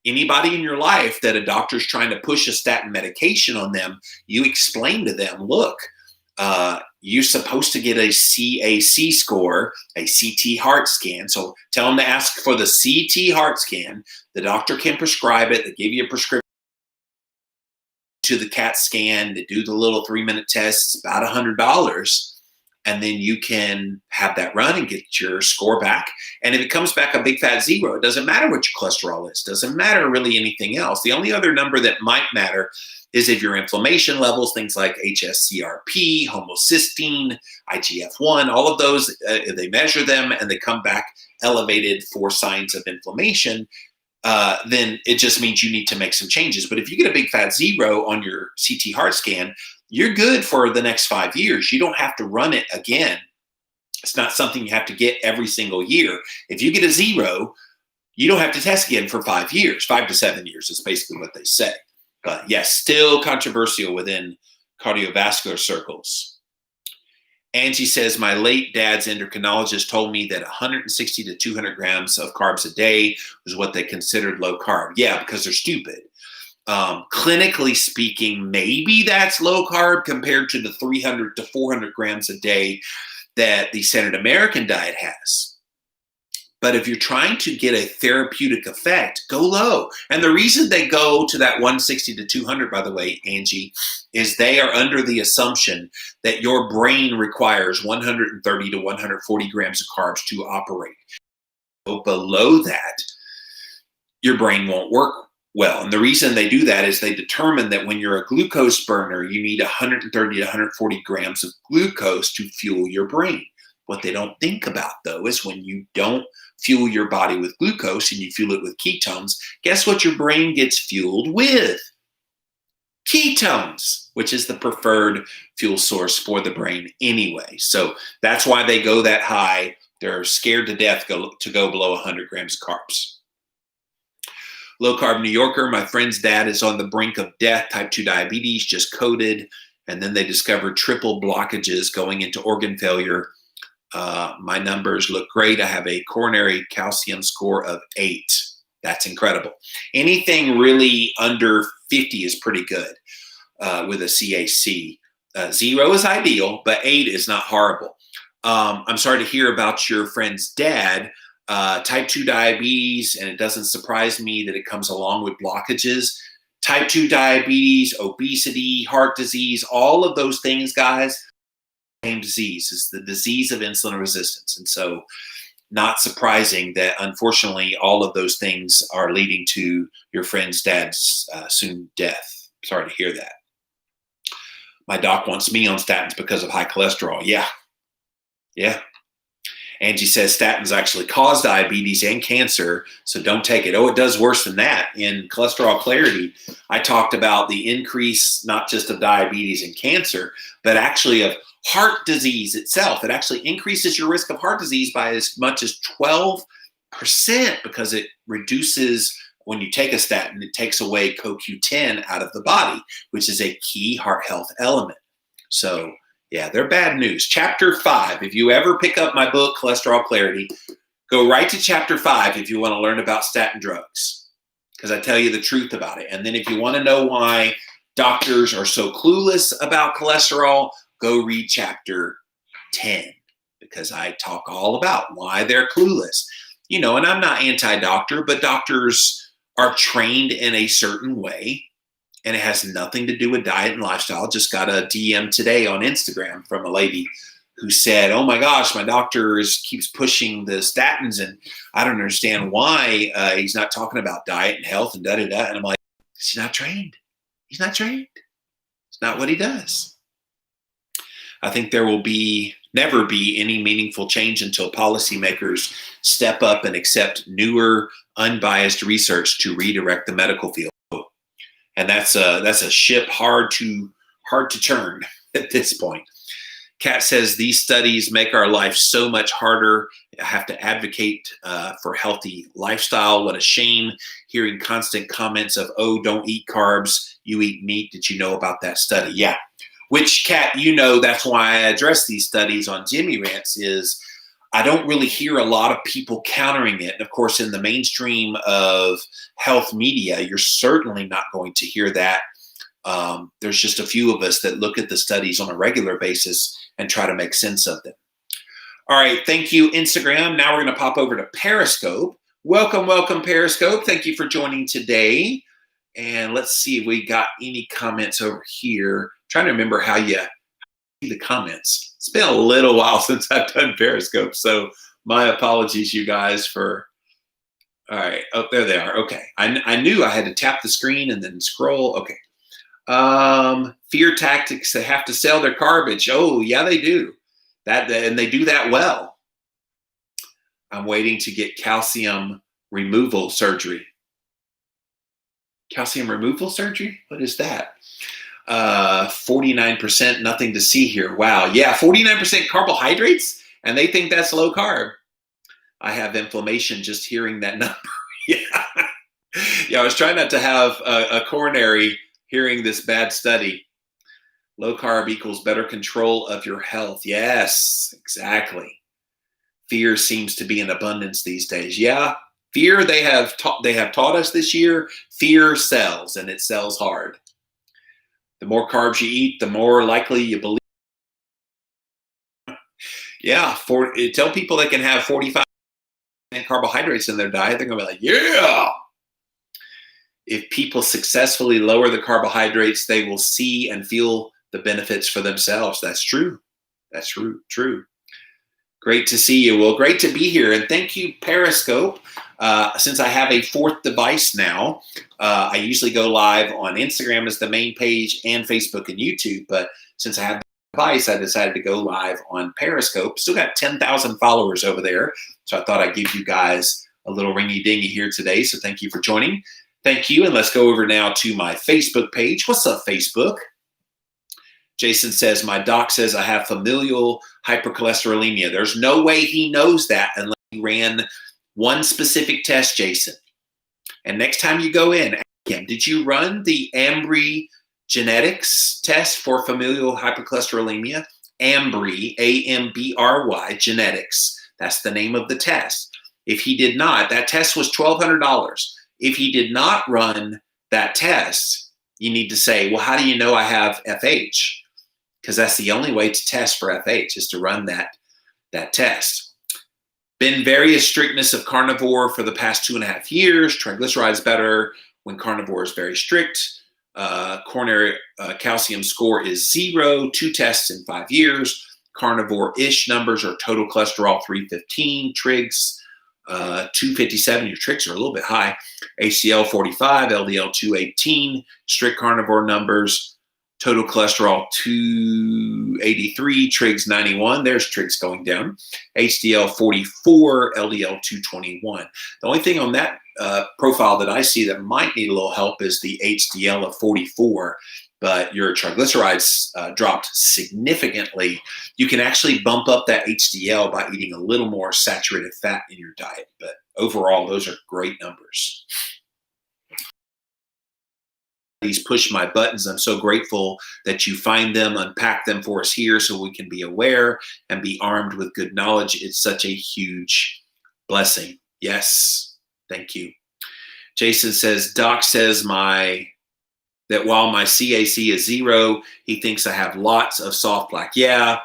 anybody in your life that a doctor's trying to push a statin medication on them, you explain to them, look, you're supposed to get a CAC score, a CT heart scan. So tell them to ask for the CT heart scan. The doctor can prescribe it. They give you a prescription to the CAT scan to do the little 3-minute tests, about $100. And then you can have that run and get your score back. And if it comes back a big fat 0, it doesn't matter what your cholesterol is. Doesn't matter really anything else. The only other number that might matter is if your inflammation levels, things like HSCRP, homocysteine, IGF-1, all of those, they measure them and they come back elevated for signs of inflammation, then it just means you need to make some changes. But if you get a big fat 0 on your CT heart scan, you're good for the next 5 years. You don't have to run it again. It's not something you have to get every single year. If you get a 0, you don't have to test again for 5 years, 5 to 7 years is basically what they say. But yes, still controversial within cardiovascular circles. Angie says, my late dad's endocrinologist told me that 160 to 200 grams of carbs a day was what they considered low carb. Yeah, because they're stupid. Clinically speaking, maybe that's low carb compared to the 300 to 400 grams a day that the Standard American diet has. But if you're trying to get a therapeutic effect, go low. And the reason they go to that 160 to 200, by the way, Angie, is they are under the assumption that your brain requires 130 to 140 grams of carbs to operate. So below that, your brain won't work well. And the reason they do that is they determine that when you're a glucose burner, you need 130 to 140 grams of glucose to fuel your brain. What they don't think about, though, is when you don't fuel your body with glucose and you fuel it with ketones, guess what your brain gets fueled with? Ketones, which is the preferred fuel source for the brain anyway. So that's why they go that high. They're scared to death to go below 100 grams of carbs. Low carb New Yorker, my friend's dad is on the brink of death, type 2 diabetes, just coded. And then they discovered triple blockages going into organ failure. My numbers look great. I have a coronary calcium score of 8. That's incredible. Anything really under 50 is pretty good with a CAC. 0 is ideal, but 8 is not horrible. I'm sorry to hear about your friend's dad. Type 2 diabetes, and it doesn't surprise me that it comes along with blockages. Type 2 diabetes, obesity, heart disease, all of those things, guys, same disease. It's the disease of insulin resistance. And so not surprising that, unfortunately, all of those things are leading to your friend's dad's soon death. Sorry to hear that. My doc wants me on statins because of high cholesterol. Yeah. Angie says statins actually cause diabetes and cancer, so don't take it. Oh, it does worse than that. In Cholesterol Clarity, I talked about the increase not just of diabetes and cancer, but actually of heart disease itself. It actually increases your risk of heart disease by as much as 12% because it reduces, when you take a statin, it takes away CoQ10 out of the body, which is a key heart health element. So yeah, they're bad news. Chapter 5, if you ever pick up my book, Cholesterol Clarity, go right to chapter 5 if you want to learn about statin drugs, because I tell you the truth about it. And then if you want to know why doctors are so clueless about cholesterol, go read chapter 10, because I talk all about why they're clueless. You know, and I'm not anti-doctor, but doctors are trained in a certain way. And it has nothing to do with diet and lifestyle. Just got a DM today on Instagram from a lady who said, oh my gosh, my doctor keeps pushing the statins and I don't understand why he's not talking about diet and health and da-da-da. And I'm like, he's not trained. He's not trained. It's not what he does. I think there will never be any meaningful change until policymakers step up and accept newer, unbiased research to redirect the medical field. And that's a ship hard to turn at this point. Kat says these studies make our life so much harder. I have to advocate for healthy lifestyle. What a shame hearing constant comments of, oh, don't eat carbs, you eat meat. Did you know about that study? Yeah. Which, Kat, you know, that's why I address these studies on Jimmy Rants is I don't really hear a lot of people countering it. And of course, in the mainstream of health media, you're certainly not going to hear that. There's just a few of us that look at the studies on a regular basis and try to make sense of them. All right. Thank you, Instagram. Now we're going to pop over to Periscope. Welcome, Periscope. Thank you for joining today. And let's see if we got any comments over here. Trying to remember how you see the comments. It's been a little while since I've done Periscope, so my apologies, you guys, for. All right, oh, there they are. Okay, I knew I had to tap the screen and then scroll. Okay, fear tactics. They have to sell their garbage. Oh, yeah, they do that, and they do that well. I'm waiting to get calcium removal surgery. Calcium removal surgery? What is that? 49%, nothing to see here. Wow. Yeah, 49% carbohydrates, and they think that's low carb. I have inflammation just hearing that number. Yeah, I was trying not to have a coronary hearing this bad study. Low carb equals better control of your health. Yes, exactly. Fear seems to be in abundance these days. Yeah, fear they have taught us this year. Fear sells, and it sells hard. The more carbs you eat, the more likely you believe. Yeah, tell people they can have 45% 50% carbohydrates in their diet, they're going to be like, yeah. If people successfully lower the carbohydrates, they will see and feel the benefits for themselves. That's true. That's true. Great to see you. Well, great to be here. And thank you, Periscope. Since I have a fourth device now, I usually go live on Instagram as the main page and Facebook and YouTube. But since I have the device, I decided to go live on Periscope. Still got 10,000 followers over there. So I thought I'd give you guys a little ringy dingy here today. So thank you for joining. Thank you. And let's go over now to my Facebook page. What's up, Facebook? Jason says, my doc says I have familial hypercholesterolemia. There's no way he knows that unless he ran one specific test, Jason. And next time you go in, ask him, did you run the Ambry genetics test for familial hypercholesterolemia? Ambry, A-M-B-R-Y, genetics. That's the name of the test. If he did not, that test was $1,200. If he did not run that test, you need to say, well, how do you know I have FH? Because that's the only way to test for FH is to run that test. Been various strictness of carnivore for the past 2.5 years. Triglycerides better when carnivore is very strict. Coronary calcium score is 0. 2 tests in 5 years. Carnivore-ish numbers are total cholesterol 315. Trigs 257. Your trigs are a little bit high. HDL 45. LDL 218. Strict carnivore numbers. Total cholesterol 283, trigs 91. There's trigs going down. HDL 44, LDL 221. The only thing on that profile that I see that might need a little help is the HDL of 44. But your triglycerides dropped significantly. You can actually bump up that HDL by eating a little more saturated fat in your diet. But overall, those are great numbers. These push my buttons. I'm so grateful that you find them, unpack them for us here so we can be aware and be armed with good knowledge. It's such a huge blessing. Yes, thank you. Jason says, Doc says that while my CAC is 0, he thinks I have lots of soft plaque. Yeah,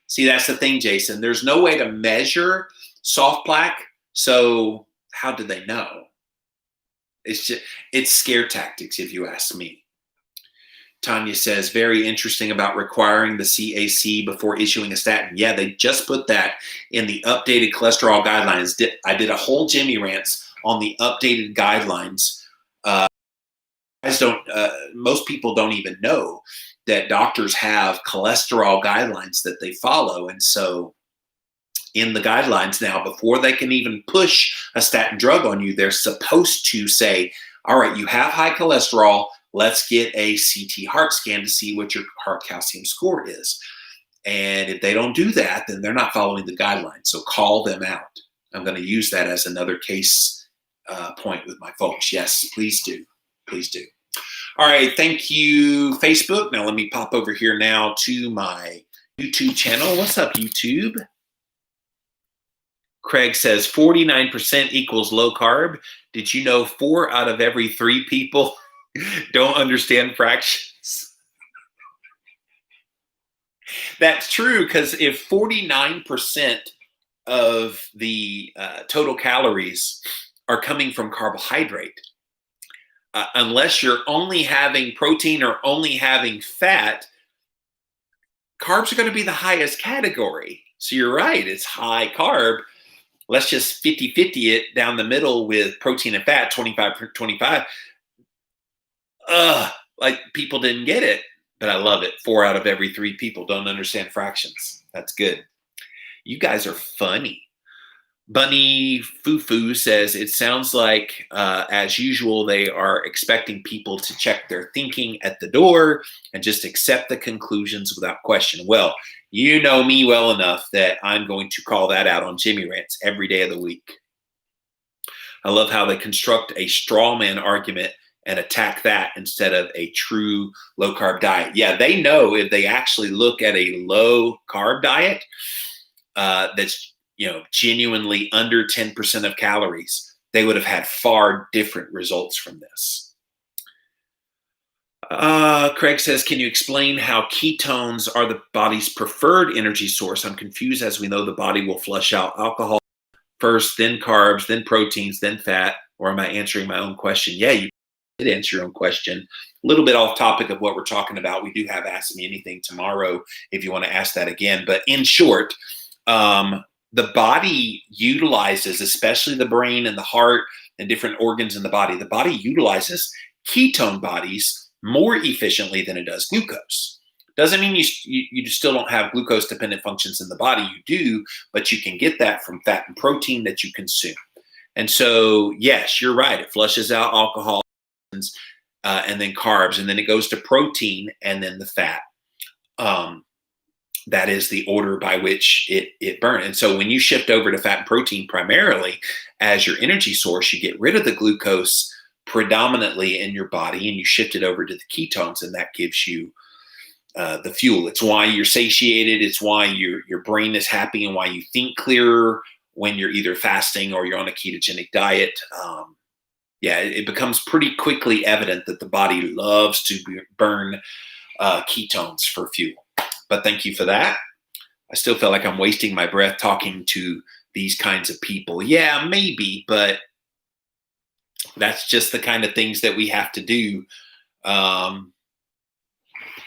see, that's the thing, Jason. There's no way to measure soft plaque, so how do they know? It's scare tactics, if you ask me. Tanya says, very interesting about requiring the CAC before issuing a statin. Yeah, they just put that in the updated cholesterol guidelines. I did a whole Jimmy rants on the updated guidelines. Most people don't even know that doctors have cholesterol guidelines that they follow. And so in the guidelines now, before they can even push a statin drug on you, they're supposed to say, all right, you have high cholesterol. Let's get a CT heart scan to see what your heart calcium score is. And if they don't do that, then they're not following the guidelines. So call them out. I'm going to use that as another case point with my folks. Yes, please do. Please do. All right. Thank you, Facebook. Now let me pop over here now to my YouTube channel. What's up, YouTube? Craig says 49% equals low carb. Did you know 4 out of every 3 people don't understand fractions? That's true, because if 49% of the total calories are coming from carbohydrate, unless you're only having protein or only having fat, carbs are going to be the highest category. So you're right, it's high carb. Let's just 50-50 it down the middle with protein and fat, 25-25. Like people didn't get it, but I love it. 4 out of every 3 people don't understand fractions. That's good. You guys are funny. Bunny Foo says, it sounds like, as usual, they are expecting people to check their thinking at the door and just accept the conclusions without question. Well, you know me well enough that I'm going to call that out on Jimmy Rants every day of the week. I love how they construct a straw man argument and attack that instead of a true low-carb diet. Yeah, they know if they actually look at a low-carb diet that's genuinely under 10% of calories, they would have had far different results from this. Craig says, can you explain how ketones are the body's preferred energy source? I'm confused, as we know the body will flush out alcohol first, then carbs, then proteins, then fat? Or am I answering my own question? Yeah, you did answer your own question. A little bit off topic of what we're talking about. We do have Ask Me Anything tomorrow if you want to ask that again. But in short, the body utilizes, especially the brain and the heart and different organs in the body utilizes ketone bodies more efficiently than it does glucose. Doesn't mean you still don't have glucose dependent functions in the body. You do, but you can get that from fat and protein that you consume. And so, yes, you're right. It flushes out alcohol and then carbs, and then it goes to protein and then the fat. That is the order by which it burns. And so when you shift over to fat and protein primarily as your energy source, you get rid of the glucose predominantly in your body and you shift it over to the ketones, and that gives you the fuel. It's why you're satiated. It's why your brain is happy and why you think clearer when you're either fasting or you're on a ketogenic diet. It becomes pretty quickly evident that the body loves to burn ketones for fuel. But thank you for that. I still feel like I'm wasting my breath talking to these kinds of people. Yeah, maybe, but that's just the kind of things that we have to do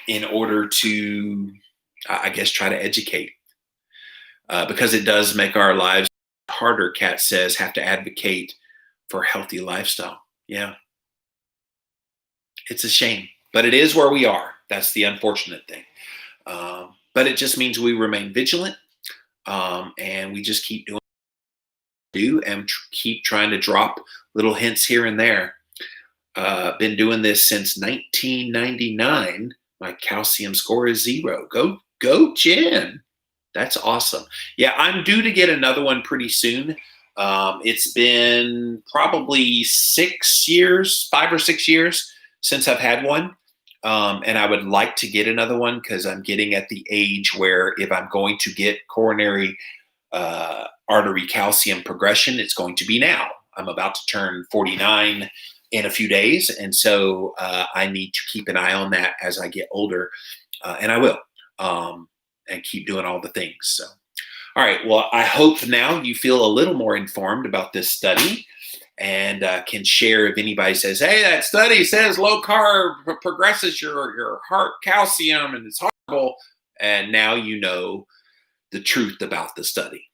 in order to, I guess, try to educate. Because it does make our lives harder, Kat says, have to advocate for a healthy lifestyle. Yeah. It's a shame, but it is where we are. That's the unfortunate thing. But it just means we remain vigilant and we just keep doing what we do and keep trying to drop little hints here and there. Been doing this since 1999. My calcium score is 0. Go, Jen. That's awesome. Yeah, I'm due to get another one pretty soon. It's been probably 5 or 6 years since I've had one. And I would like to get another one because I'm getting at the age where if I'm going to get coronary artery calcium progression, it's going to be now. I'm about to turn 49 in a few days. And so I need to keep an eye on that as I get older. And I will. And keep doing all the things. So, all right. Well, I hope now you feel a little more informed about this study and can share if anybody says, hey, that study says low carb progresses your heart calcium and it's horrible. And now you know the truth about the study.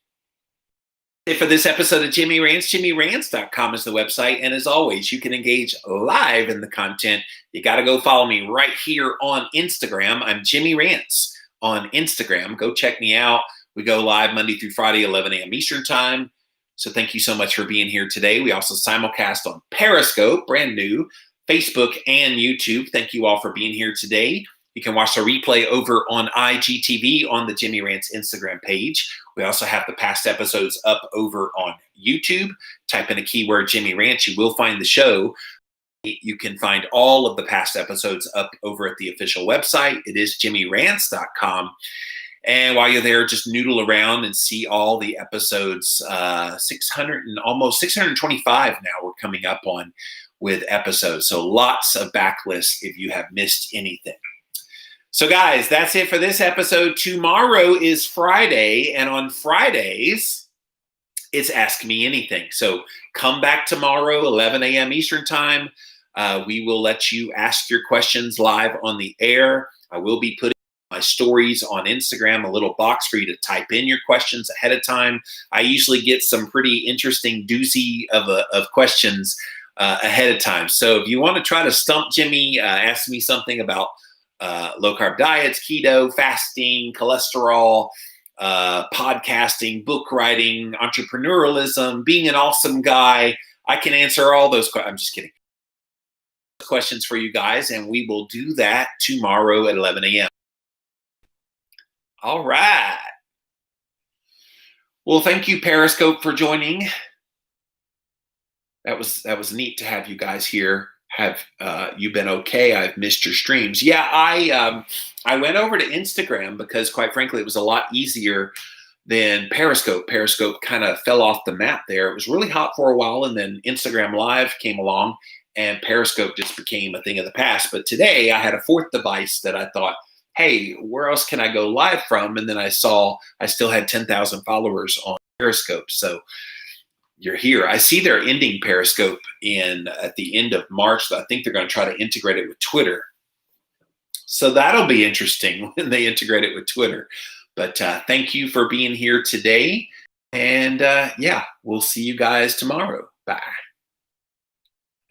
For this episode of Jimmy Rants, jimmyrants.com is the website. And as always, you can engage live in the content. You got to go follow me right here on Instagram. I'm Jimmy Rants on Instagram. Go check me out. We go live Monday through Friday, 11 a.m. Eastern time. So thank you so much for being here today. We also simulcast on Periscope, brand new, Facebook and YouTube. Thank you all for being here today. You can watch the replay over on IGTV on the Jimmy Rants Instagram page. We also have the past episodes up over on YouTube. Type in a keyword Jimmy Rants. You will find the show. You can find all of the past episodes up over at the official website. It is jimmyrants.com. And while you're there, just noodle around and see all the episodes. 600 and almost 625 now we're coming up on with episodes. So lots of backlists if you have missed anything. So guys, that's it for this episode. Tomorrow is Friday, and on Fridays, it's Ask Me Anything. So come back tomorrow, 11 a.m. Eastern time. We will let you ask your questions live on the air. I will be putting my stories on Instagram, a little box for you to type in your questions ahead of time. I usually get some pretty interesting doozy of questions ahead of time. So if you want to try to stump Jimmy, ask me something about low-carb diets, keto, fasting, cholesterol, podcasting, book writing, entrepreneurialism, being an awesome guy, I can answer all those questions. I'm just kidding. Questions for you guys, and we will do that tomorrow at 11 a.m. All right. Well, thank you, Periscope, for joining. That was neat to have you guys here. Have you been okay? I've missed your streams. Yeah, I went over to Instagram because, quite frankly, it was a lot easier than Periscope. Periscope kind of fell off the map there. It was really hot for a while, and then Instagram Live came along, and Periscope just became a thing of the past. But today, I had a fourth device that I thought, hey, where else can I go live from? And then I saw I still had 10,000 followers on Periscope. So you're here. I see they're ending Periscope at the end of March. So I think they're going to try to integrate it with Twitter. So that'll be interesting when they integrate it with Twitter. But thank you for being here today. And yeah, we'll see you guys tomorrow. Bye.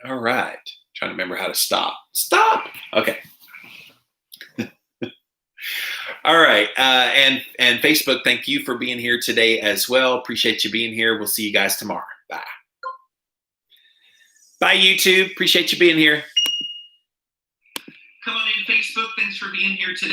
All right. Trying to remember how to stop. Stop. Okay. All right. And Facebook, thank you for being here today as well. Appreciate you being here. We'll see you guys tomorrow. Bye. Bye, YouTube. Appreciate you being here. Come on in, Facebook. Thanks for being here today.